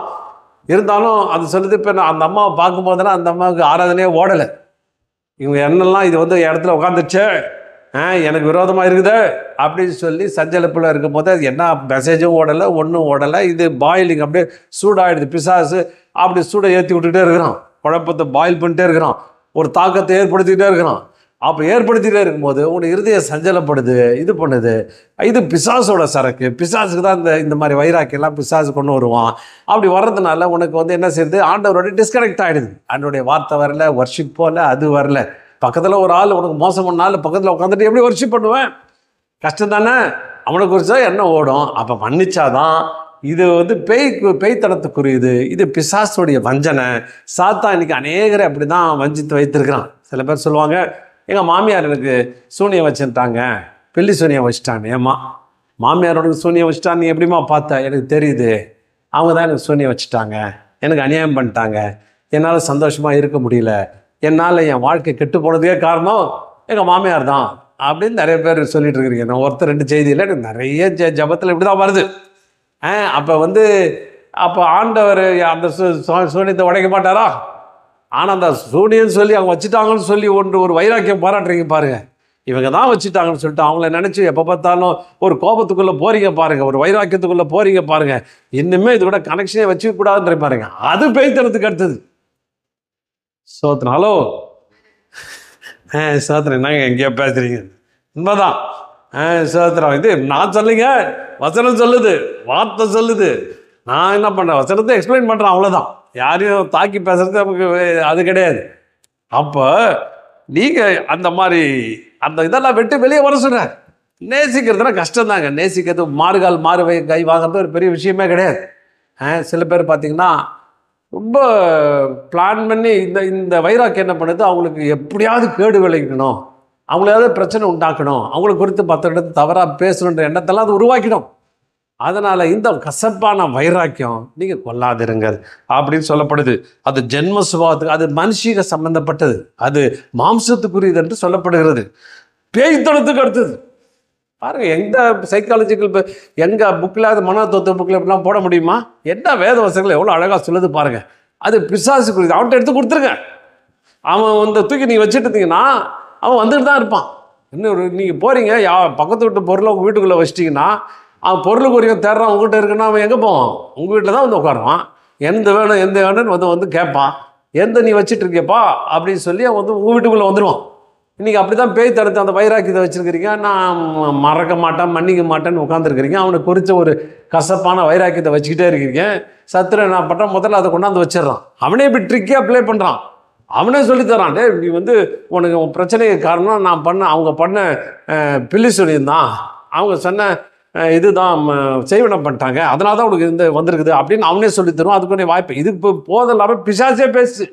இருந்தாலும் அது சொல்லுது. இப்போ நான் அந்த அம்மாவை பார்க்கும்போதெல்லாம் அந்த அம்மாவுக்கு ஆராதனையே ஓடலை. இவங்க என்னெல்லாம் இது வந்து இடத்துல உட்காந்துருச்சு, எனக்கு விரோதமாக இருக்குது அப்படின்னு சொல்லி சஞ்சலப்பில் இருக்கும் போது அது என்ன மெசேஜும் ஓடலை, ஒன்றும் ஓடலை. இது பாயிலிங், அப்படியே சூடாகிடுது. பிசாசு அப்படி சூடை ஏற்றி விட்டுக்கிட்டே இருக்கிறான், குழப்பத்தை பாயில் பண்ணிட்டே இருக்கிறான், ஒரு தாக்கத்தை ஏற்படுத்திக்கிட்டே இருக்கிறான். அப்போ ஏற்படுத்திகிட்டே இருக்கும்போது உனக்கு இருதயம் சஞ்சலப்படுது, இது பண்ணுது. இது பிசாசோட சரக்கு. பிசாசுக்கு தான் இந்த மாதிரி வைராக்கியெல்லாம் பிசாசு கொண்டு வருவான். அப்படி வர்றதுனால உனக்கு வந்து என்ன செய்யுது, ஆண்டவரோட டிஸ்கனெக்ட் ஆகிடுது. ஆண்டவருடைய வார்த்தை வரல, வர்ஷிப் போல, அது வரல. பக்கத்தில் ஒரு ஆள் உனக்கு மோசம் பண்ணாலும் பக்கத்தில் உட்காந்துட்டு எப்படி வர்ஷிப் பண்ணுவேன்? கஷ்டம் தானே. அவனை குறிச்சா என்ன ஓடும். அப்போ மன்னிச்சாதான். இது வந்து பேய்த்தனத்துக்குரியது. இது பிசாசுடைய வஞ்சனை. சாத்தான் இன்னைக்கு அநேகரை அப்படி தான் வஞ்சித்து வைத்திருக்கிறான். சில பேர் சொல்லுவாங்க, எங்கள் மாமியார் எனக்கு சூனியம் வச்சுட்டாங்க, பில்லி சூனியம் வச்சுட்டாங்க. ஏம்மா மாமியாரோட சூனியம் வச்சுட்டான்னு நீ எப்படிமா பார்த்தா? எனக்கு தெரியுது, அவங்க தான் எனக்கு சூனியம் வச்சுட்டாங்க, எனக்கு அநியாயம் பண்ணிட்டாங்க, என்னால் சந்தோஷமாக இருக்க முடியல, என்னால் என் வாழ்க்கை கெட்டு போனதுக்கே காரணம் எங்கள் மாமியார் தான் அப்படின்னு நிறைய பேர் சொல்லிட்டு இருக்கிறீங்க. நான் ஒருத்தர் 2 செய்தியில் எனக்கு நிறைய ஜபத்தில் இப்படி தான் வருது. அப்போ ஆண்டவர் அந்த சூனியத்தை உடைக்க மாட்டாரா? ஆனால் அந்த சூனியன்னு சொல்லி அவங்க வச்சுட்டாங்கன்னு சொல்லி ஒரு வைராக்கியம் பாராட்டுறீங்க பாருங்கள். இவங்க தான் வச்சுட்டாங்கன்னு சொல்லிட்டு அவங்கள நினச்சி எப்போ பார்த்தாலும் ஒரு கோபத்துக்குள்ளே போகிறீங்க பாருங்கள், ஒரு வைராக்கியத்துக்குள்ளே போகிறீங்க பாருங்கள். இன்னுமே இது கூட கனெக்ஷனே வச்சுக்க கூடாதுன்ற பாருங்க. அது பேய்த்தனத்துக்கு அடுத்தது. சோத்திரம். ஹலோ, சோத்திரம். என்னங்க எங்கேயோ பேசுறீங்க? உண்மைதான். சோத்திரம். இது நான் சொல்லுங்க, வசனம் சொல்லுது, வார்த்தை சொல்லுது. நான் என்ன பண்ணுறேன், வசனத்தை எக்ஸ்பிளைன் பண்ணுறேன், அவ்வளோதான். யாரையும் தாக்கி பேசுறது நமக்கு அது கிடையாது. அப்போ நீங்கள் அந்த மாதிரி அந்த இதெல்லாம் விட்டு வெளியே வர சொல்கிறேன். நேசிக்கிறதுனா கஷ்டம்தாங்க. நேசிக்கிறது மாறுகால் கை வாங்கிறது ஒரு பெரிய விஷயமே கிடையாது. சில பேர் பார்த்திங்கன்னா ரொம்ப பிளான் பண்ணி இந்த வைராக்கியம் என்ன பண்ணுது, அவங்களுக்கு எப்படியாவது கேடு விளைக்கணும், அவங்களாவது பிரச்சனை உண்டாக்கணும், அவங்கள குறித்து 10 இடத்து தவறாக பேசணுன்ற எண்ணத்தெல்லாம் அது உருவாக்கிடும். அதனால் இந்த கசப்பான வைராக்கியம் நீங்கள் கொள்ளாதிருங்கள் அப்படின்னு சொல்லப்படுது. அது ஜென்ம சுபாவத்துக்கு, அது மனுஷீக சம்பந்தப்பட்டது, அது மாம்சத்துக்குரியது என்று சொல்லப்படுகிறது. பேய்த்தனத்துக்கு அடுத்தது பாருங்கள். எந்த சைக்காலஜிக்கல் எங்கள் புக்கில், அது மனோதத்துவ புக்கில் எப்படிலாம் போட முடியுமா? என்ன வேத வசனங்கள் எவ்வளோ அழகாக சொல்லுது பாருங்கள். அது பிசாசுக்குரியது. அவன்கிட்ட எடுத்து கொடுத்துருங்க. அவன் தூக்கி நீங்கள் வச்சுட்டு இருந்தீங்கன்னா அவன் வந்துட்டு தான் இருப்பான். இன்னும் நீங்கள் போகிறீங்க, பக்கத்து வீட்டு பொருளை உங்கள் வீட்டுக்குள்ளே வச்சிட்டிங்கன்னா அவன் பொருளுக்கு வரைக்கும் தேடுறான். உங்கள்கிட்ட இருக்குன்னா அவன் எங்கே போவான்? உங்கள் வீட்டில் தான் வந்து உட்காருவான். எந்த வேணும்னு வந்து கேட்பான். நீ வச்சுட்டு இருக்கியப்பா அப்படின்னு சொல்லி அவன் வந்து உங்கள் வீட்டுக்குள்ளே வந்துடுவான். இன்றைக்கி அப்படி தான் பேய் தடுத்து அந்த வைராக்கியத்தை வச்சுருக்கிறீங்க. நான் மறக்க மாட்டேன், மன்னிக்க மாட்டேன்னு உட்காந்துருக்கிறீங்க. அவனுக்கு குறித்த ஒரு கசப்பான வைராக்கியத்தை வச்சுக்கிட்டே இருக்கிறீங்க. சத்துரு நான் பண்ணுறான், முதல்ல அதை கொண்டாந்து வச்சிடறான். அவனே இப்படி ட்ரிக்கே அப்ளை பண்ணுறான். அவனே சொல்லித்தரான், டே நீ வந்து உனக்கு உன் பிரச்சனைக்கு காரணம் அவங்க பண்ண பில்லி சொல்லியிருந்தான், அவங்க சொன்ன இதுதான் செய்வனம் பண்ணிட்டாங்க, அதனால தான் உனக்கு வந்திருக்குது அப்படின்னு அவனே சொல்லி தருவான். அதுக்குரிய வாய்ப்பு. இதுக்கு இப்போ போதெல்லாமல் பிசாசே பேசு.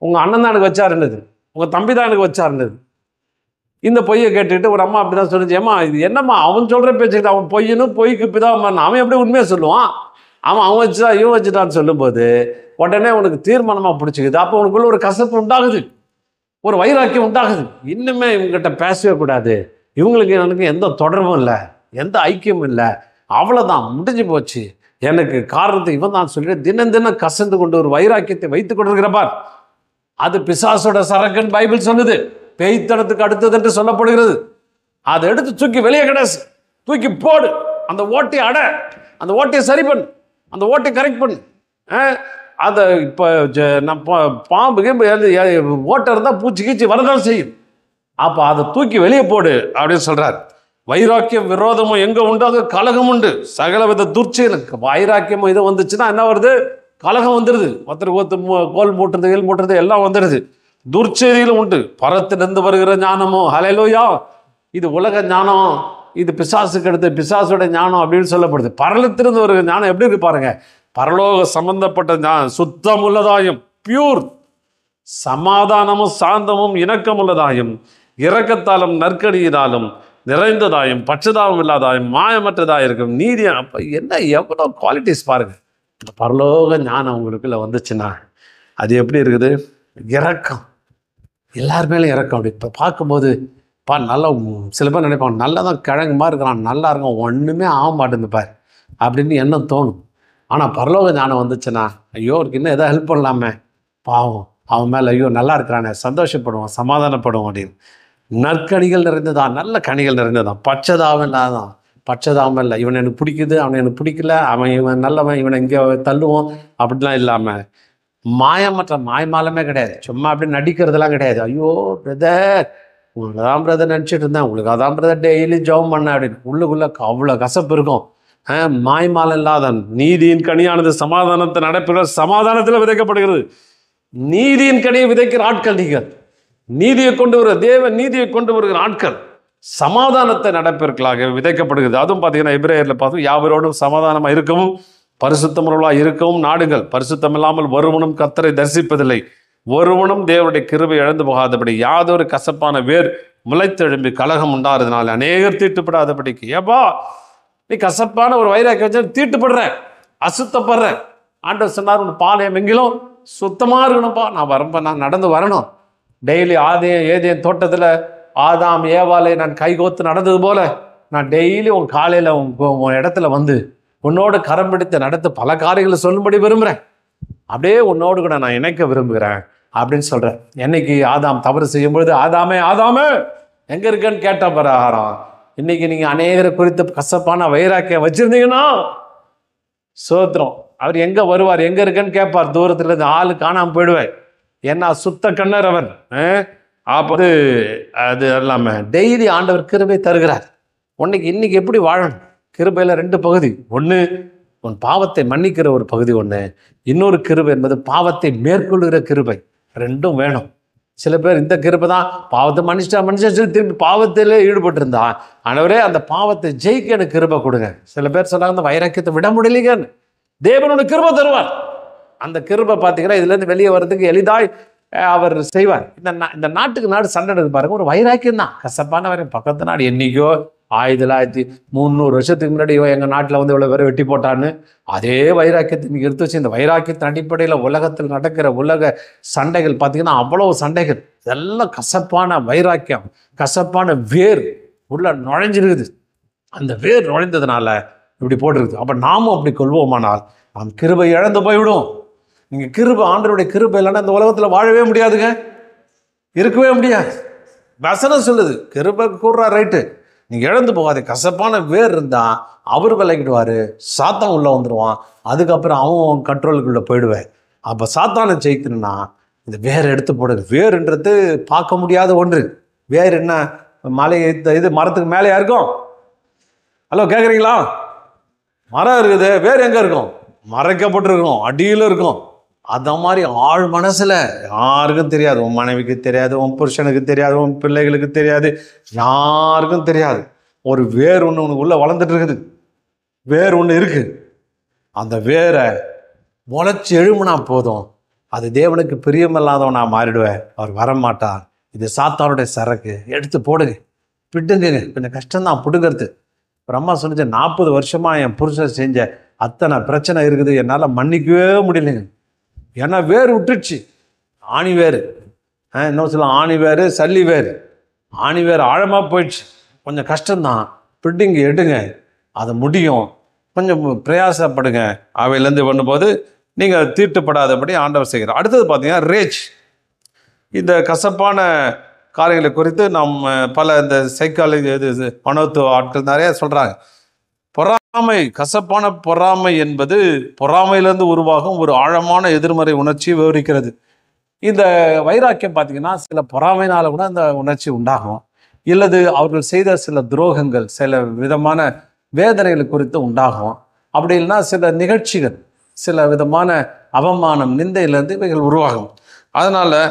உங்கள் அண்ணன் தான் எனக்கு வச்சாருன்னது, உங்கள் தம்பி தான் எனக்கு வச்சாருன்னது. இந்த பொய்யை கேட்டுக்கிட்டு ஒரு அம்மா அப்படி தான் சொல்லிச்சு, ஏம்மா இது என்னம்மா அவன் சொல்கிற பேச்சுக்கிட்டு, அவன் பொய்யனும் பொய்க்கு பிதான் அவன் எப்படி உண்மையை சொல்லுவான்? அவன் வச்சுதான் இவன் வச்சுட்டான்னு சொல்லும்போது உடனே உனக்கு தீர்மானமாக பிடிச்சிக்குது. அப்போ உனக்குள்ள ஒரு கசப்பு உண்டாகுது. ஒரு வைராக்கியம் உண்டாகுது. இன்னுமே இவங்ககிட்ட பேசவே கூடாது, இவங்களுக்கு எனக்கு எந்த தொடர்பும் இல்லை, எந்த ஐக்கியமும் இல்லை, அவ்வளோதான், முடிஞ்சு போச்சு, எனக்கு காரணத்தை இவன் தான் சொல்லிட்டு தினம் தினம் கசந்து கொண்டு ஒரு வைராக்கியத்தை வைத்துக் கொண்டிருக்கிறப்பார். அது பிசாசோட சரக்குன்னு பைபிள் சொல்லுது. பேய்த்தனத்துக்கு அடுத்தது என்று சொல்லப்படுகிறது. அதை எடுத்து தூக்கி வெளியே கடைசி தூக்கி போடு, அந்த ஓட்டையை அட, அந்த ஓட்டையை சரி பண்ணு, அந்த ஓட்டையை கரெக்ட் பண்ணு. அதை இப்போ நான் பாம்புக்கு ஓட்டை இருந்தால் பூச்சி கீச்சி வரதான் செய்யும். அப்போ அதை தூக்கி வெளியே போடு அப்படின்னு சொல்கிறார். வைராக்கியம் விரோதமும் எங்கே உண்டு அங்கே கலகம் உண்டு. சகல வித துர்ச்செயலுக்கு வைராக்கியமும் இது வந்துச்சுன்னா என்ன வருது? கலகம் வந்துடுது. ஒருத்தருக்கு கோல் மூட்டுறது எல்லாம் வந்துடுது. துர்ச்செய்தியிலும் உண்டு. பரத்திலிருந்து வருகிற ஞானமும் ஹல்லேலூயா, இது உலக ஞானம், இது பிசாசுக்கு அடுத்து பிசாசோட ஞானம் அப்படின்னு சொல்லப்படுது. பரலத்திலிருந்து வருகிற ஞானம் எப்படி இருக்கு பாருங்க. பரலோக சம்பந்தப்பட்ட ஞானம் சுத்தம் உள்ளதாயும், பியூர், சமாதானமும் சாந்தமும் இணக்கம் உள்ளதாயும், இரக்கத்தாலும் நற்கடியினாலும் நிறைந்ததாயும், பட்சதாபம் இல்லாதாயும், மாயமற்றதாக இருக்கும் நீதி. அப்போ என்ன எவ்வளோ குவாலிட்டிஸ் பாருங்க. இந்த பரலோக ஞானம் உங்களுக்குள்ள வந்துச்சுன்னா அது எப்படி இருக்குது? இரக்கம், எல்லார் மேலும் இரக்கம். அப்படி இப்போ பார்க்கும்போது நல்லா, சில பேர் நினைப்பாங்க நல்லா தான் கிழங்கு மாதிரி இருக்கிறான், நல்லா இருக்கும், ஒன்றுமே ஆக மாட்டேங்குது பார் அப்படின்னு எண்ணம் தோணும். ஆனால் பரலோக ஞானம் வந்துச்சுன்னா ஐயோ அவருக்கு இன்னும் எதாவது ஹெல்ப் பண்ணலாமே, பாவம் அவன் மேலே ஐயோ நல்லா இருக்கிறானே, சந்தோஷப்படுவான், சமாதானப்படுவோம் அப்படின்னு. நற்கனிகள் நிறைந்ததான், நல்ல கனிகள் நிறைந்ததான், பட்சதாபம் இல்லாதான். பட்சதாபம் இல்லை, இவன் எனக்கு பிடிக்குது, அவனை எனக்கு பிடிக்கல, இவன் நல்லவன், இவனை இங்கே தள்ளுவோம் அப்படிலாம் இல்லாமல், மாயமற்ற மாயமாலமே கிடையாது. சும்மா அப்படி நடிக்கிறதுலாம் கிடையாது. ஐயோ பிரதர் உங்களுக்கு தான் பிரதர் நினச்சிட்டு இருந்தேன், உங்களுக்கு அதான் பிரதர் டெய்லி ஜெபம் பண்ண அப்படின்னு உள்ளுக்குள்ளே அவ்வளோ கசப்பு இருக்கும். மாய்மாலம் இல்லாதான். நீதியின் கனியானது சமாதானத்தை நடப்புகிற சமாதானத்தில் விதைக்கப்படுகிறது. நீதியின் கனியை விதைக்கிற ஆட்கள் நீங்கள். நீதியை கொண்டு வர தேவன், நீதியை கொண்டு வருகிற ஆட்கள் சமாதானத்தை நடப்பிற்களாக விதைக்கப்படுகிறது. அதுவும் பார்த்தீங்கன்னா எபிரேயரில் பார்த்தோம், யாவரோடும் சமாதானமாக இருக்கவும் பரிசுத்தமுள்ளவர்களாக இருக்கவும் நாடுங்கள். பரிசுத்தம் இல்லாமல் ஒருவனும் கர்த்தரை தரிசிப்பதில்லை, ஒருவனும் தேவனுடைய கிருபை இழந்து போகாதபடி யாதொரு கசப்பான வேர் முளைத்தெழும்பி கலகம் உண்டாகிறதுனால அநேகர் தீட்டுப்படாதபடிக்கு. ஏப்பா நீ கசப்பான ஒரு வைராக்கியம் வச்சு தீட்டுப்படுற, அசுத்தப்படுற. ஆண்டவர் சொன்னார், உன் பாளையம் எங்கிலும் சுத்தமாக இருக்கணும்ப்பா. நான் வரப்ப நான் நடந்து வரணும். டெய்லி ஏதேன் தோட்டத்தில் ஆதாம் ஏவாலை நான் கைகோத்து நடந்தது போல நான் டெய்லி உன் காலையில் உன் இடத்துல வந்து உன்னோடு கரம் பிடித்து நடத்த பல காரியங்களை சொல்லும்படி விரும்புகிறேன். அப்படியே உன்னோடு கூட நான் இணைக்க விரும்புகிறேன் அப்படின்னு சொல்கிறேன். என்னைக்கு ஆதாம் தவறு செய்யும்பொழுது ஆதாமே ஆதாமே எங்கே இருக்கேன்னு கேட்ட பிரகாரம் இன்னைக்கு நீங்கள் அநேகரை குறித்து கசப்பான வைராக்கியம் வச்சுருந்தீங்கன்னா சோத்திரம். அவர் எங்கே வருவார், எங்கே இருக்கேன்னு கேட்பார். தூரத்தில் இருந்து ஆளு காணாமல் போயிடுவார். ஏன்னா சுத்த கண்ணர் அவர். அப்போ அது இல்லாமல் டெய்லி ஆண்டவர் கிருபை தருகிறார். இன்னைக்கு எப்படி வாழணும்? கிருபையில் 2 பகுதி. ஒன்று உன் பாவத்தை மன்னிக்கிற ஒரு பகுதி ஒன்று, இன்னொரு கிருபை என்பது பாவத்தை மேற்கொள்கிற கிருபை. 2ம் வேணும். சில பேர் இந்த கிருபை தான், பாவத்தை மனுஷன் திருப்பி பாவத்திலே ஈடுபட்டு இருந்தா ஆண்டவரே அந்த பாவத்தை ஜெயிக்க எனக்கு கிருபை கொடுங்க. சில பேர் சொன்னாங்க அந்த வைராக்கியத்தை விட முடியலைங்கன்னு. தேவனோட கிருபை தருவார். அந்த கிருபை பார்த்தீங்கன்னா இதுலேருந்து வெளியே வர்றதுக்கு எளிதாய் அவர் செய்வார். இந்த நாட்டுக்கு நாடு சண்டை எடுத்து பாருங்க, ஒரு வைராக்கியம் தான். கசப்பான வரையும் பக்கத்து நாடு என்னைக்கோ 1300 வருஷத்துக்கு முன்னாடி எங்கள் நாட்டில் வந்து இவ்வளோ பேரை வெட்டி போட்டான்னு அதே வைராக்கியத்தை இன்னைக்கு எடுத்து வச்சு இந்த வைராக்கியத்தின் அடிப்படையில் உலகத்தில் நடக்கிற உலக சண்டைகள் பார்த்தீங்கன்னா அவ்வளோ சண்டைகள். இதெல்லாம் கசப்பான வைராக்கியம், கசப்பான வேர் உள்ள நுழைஞ்சிருக்குது. அந்த வேர் நுழைந்ததுனால இப்படி போட்டிருக்குது. அப்போ நாமும் அப்படி கொள்வோமானால் நாம் கிருபை இழந்து போய்விடும். நீங்கள் கிருபை, ஆண்டவருடைய கிருபை இல்லைன்னா இந்த உலகத்தில் வாழவே முடியாதுங்க, இருக்கவே முடியாது. வசனம் சொல்லுது கிருபை கூடுறா ரைட்டு, நீங்கள் இழந்து போகாது. கசப்பான வேர் இருந்தால் அவர் விலகிடுவார், சாத்தான் உள்ளே வந்துடுவான். அதுக்கப்புறம் அவன் கண்ட்ரோலுக்குள்ளே போயிடுவேன். அப்போ சாத்தானை ஜெயிக்கணும்னா இந்த வேர் எடுத்து போடுது. வேறுன்றது பார்க்க முடியாத ஒன்று. வேர் என்ன, மலை இது மரத்துக்கு மேலேயா இருக்கும்? ஹலோ கேட்குறீங்களா? மரம் இருக்குது, வேர் எங்கே இருக்கும்? மறைக்கப்பட்டிருக்கும், அடியில் இருக்கும். அந்த மாதிரி ஆழ் மனசில் யாருக்கும் தெரியாது. உன் மனைவிக்கு தெரியாது, உன் புருஷனுக்கு தெரியாது, உன் பிள்ளைகளுக்கு தெரியாது, யாருக்கும் தெரியாது. ஒரு வேர் ஒன்று உனக்கு உள்ளே வளர்ந்துட்டு இருக்குது. வேர் ஒன்று இருக்குது. அந்த வேரை முளைச்சி எழுமுனா போதும், அது தேவனுக்கு பிரியமில்லாதவனா மாறிடுவேன். அவர் வரமாட்டார். இது சாத்தானுடைய சரக்கு. எடுத்து போடுங்க, பிடுங்க. கொஞ்சம் கஷ்டம்தான் பிடுங்கிறது. அம்மா சொன்னிச்சு 40 வருஷமாக என் புருஷன் செஞ்ச அத்தனை பிரச்சனை இருக்குது, என்னால் மன்னிக்கவே முடியலைங்க. ஏன்னா வேர் விட்டுடுச்சு, ஆணி வேறு. இன்னும் சொல்ல ஆணி வேறு சல்லி வேறு. ஆணி வேறு ஆழமாக போயிடுச்சு, கொஞ்சம் கஷ்டம்தான், பிடிங்க எடுங்க, அது முடியும், கொஞ்சம் பிரயாசப்படுங்க. அவையிலேருந்து பண்ணும்போது நீங்கள் தீட்டுப்படாதபடி ஆண்டவர் செய்கிறார். அடுத்தது பார்த்தீங்கன்னா ரேஜ். இந்த கசப்பான காரியங்களை குறித்து நம்ம பல இந்த சைக்காலஜி மனோத்துவ ஆட்கள் நிறைய சொல்கிறாங்க. பொறாமை, கசப்பான பொறாமை என்பது பொறாமையிலிருந்து உருவாகும் ஒரு ஆழமான எதிர்மறை உணர்ச்சியை விவரிக்கிறது. இந்த வைராக்கியம் பார்த்தீங்கன்னா சில பொறாமையினால கூட அந்த உணர்ச்சி உண்டாகும், இல்லது அவர்கள் செய்த சில துரோகங்கள், சில விதமான வேதனைகள் குறித்து உண்டாகும். அப்படி இல்லைன்னா சில நிகழ்ச்சிகள், சில விதமான அவமானம், நிந்தையிலேருந்து இவைகள் உருவாகும். அதனால்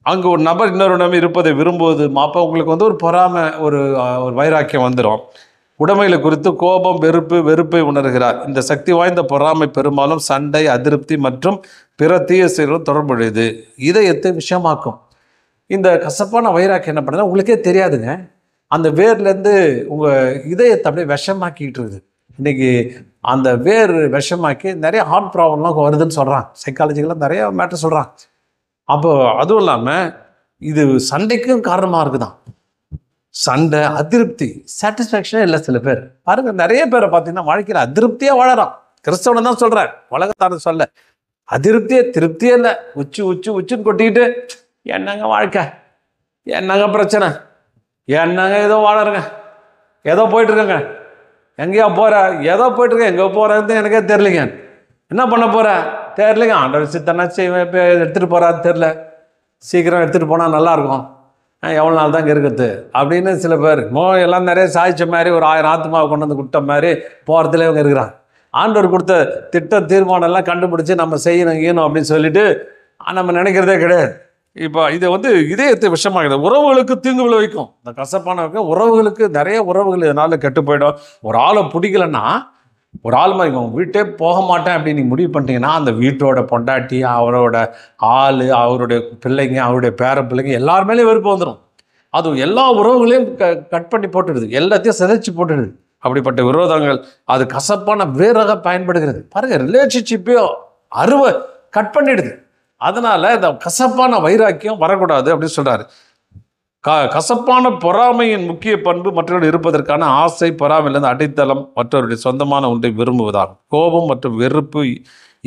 அங்கே ஒரு நபர் இன்னொரு நபர் இருப்பதை விரும்புவது அப்போ உங்களுக்கு ஒரு பொறாமை, ஒரு வைராக்கியம் வந்துடும். உடைமைகளை குறித்து கோபம், வெறுப்பை உணர்கிறார். இந்த சக்தி வாய்ந்த பொறாமை பெரும்பாலும் சண்டை, அதிருப்தி மற்றும் பிற தீய செயல்களும் தொடர்புடையது. இதயத்தை விஷமாக்கும். இந்த கசப்பான வைராக்கியம் என்ன பண்ணுறது உங்களுக்கே தெரியாதுங்க, அந்த வேர்லேருந்து உங்கள் இதயத்தை அப்படியே விஷமாக்கிட்டு இருக்குது. இன்றைக்கி அந்த வேர் விஷமாக்கி நிறைய ஹார்ட் ப்ராப்ளம்லாம் வருதுன்னு சொல்கிறான், சைக்காலஜிக்கெலாம் நிறைய மேட்டர் சொல்கிறான். அப்போ அதுவும் இல்லாமல் இது சண்டைக்கும் காரணமாக இருக்குதான். சண்டை, அதிருப்தி, சாட்டிஸ்ஃபேக்ஷனே இல்லை. சில பேர் பாருங்கள், நிறைய பேரை பார்த்தீங்கன்னா வாழ்க்கையில் அதிருப்தியாக வாழறான். கிறிஸ்தவனை தான் சொல்கிறேன், உலகத்தான சொல்ல. அதிருப்தியே திருப்தியே இல்லை, உச்சுன்னு கொட்டிக்கிட்டு என்னங்க வாழ்க்கை, என்னங்க பிரச்சனை, என்னங்க ஏதோ வாழறங்க, ஏதோ போயிட்டுருக்கேங்க, எங்கேயா போகிற, ஏதோ போயிட்டுருக்கேன், எங்கே போகிறேன்னு எனக்கே தெரிலிங்க, என்ன பண்ண போகிறேன் தெரிலிங்க, ஆண்டவர் சித்தனா செய்வேன், இப்போ எடுத்துகிட்டு போகிறான்னு தெரில, சீக்கிரம் எடுத்துகிட்டு போனால் நல்லாயிருக்கும், எவ்வளோ நாள் தான் இங்கே இருக்குது அப்படின்னு சில பேர் எல்லாம் நிறைய சாய்ச்ச மாதிரி ஒரு 1000 ஆத்மாவை கொண்டு வந்து கொடுத்த மாதிரி போகிறதுல இவங்க இருக்கிறாங்க. ஆண்டவர் கொடுத்த திட்ட தீர்மானம்லாம் கண்டுபிடிச்சி நம்ம செய்யணும் அப்படின்னு சொல்லிட்டு நம்ம நினைக்கிறதே கிடையாது. இப்போ இதை இதயத்தை விஷமாகுது, உறவுகளுக்கு தீங்கு விளைவிக்கும். இந்த கசப்பான உறவுகளுக்கு, நிறைய உறவுகள் இதனால் கெட்டு போயிடும். ஒரு ஆளை பிடிக்கலன்னா, ஒரு ஆள் மாதிரி வீட்டே போக மாட்டேன் அப்படின்னு நீங்கள் முடிவு பண்ணிட்டீங்கன்னா, அந்த வீட்டோட பொண்டாட்டி, அவரோட ஆள், அவருடைய பிள்ளைங்க, அவருடைய பேர பிள்ளைங்க எல்லாருமேலேயும் வெறுப்பு வந்துடும். அது எல்லா உறவுகளையும் கட் பண்ணி போட்டுடுது, எல்லாத்தையும் சிதைச்சி போட்டுடுது. அப்படிப்பட்ட விரோதங்கள் அது கசப்பான வேறாக பயன்படுகிறது. பாருங்கள், ரிலேஷன்ஷிப்பையும் அறுவை கட் பண்ணிடுது. அதனால் இந்த கசப்பான வைராக்கியம் வரக்கூடாது அப்படின்னு சொல்கிறாரு. கசப்பான பொறாமையின் முக்கிய பண்பு மற்றவர்கள் இருப்பதற்கான ஆசை, பொறாமையிலிருந்து அடித்தளம், மற்றவருடைய சொந்தமான ஒன்றை விரும்புவதாகும். கோபம் மற்றும் வெறுப்பு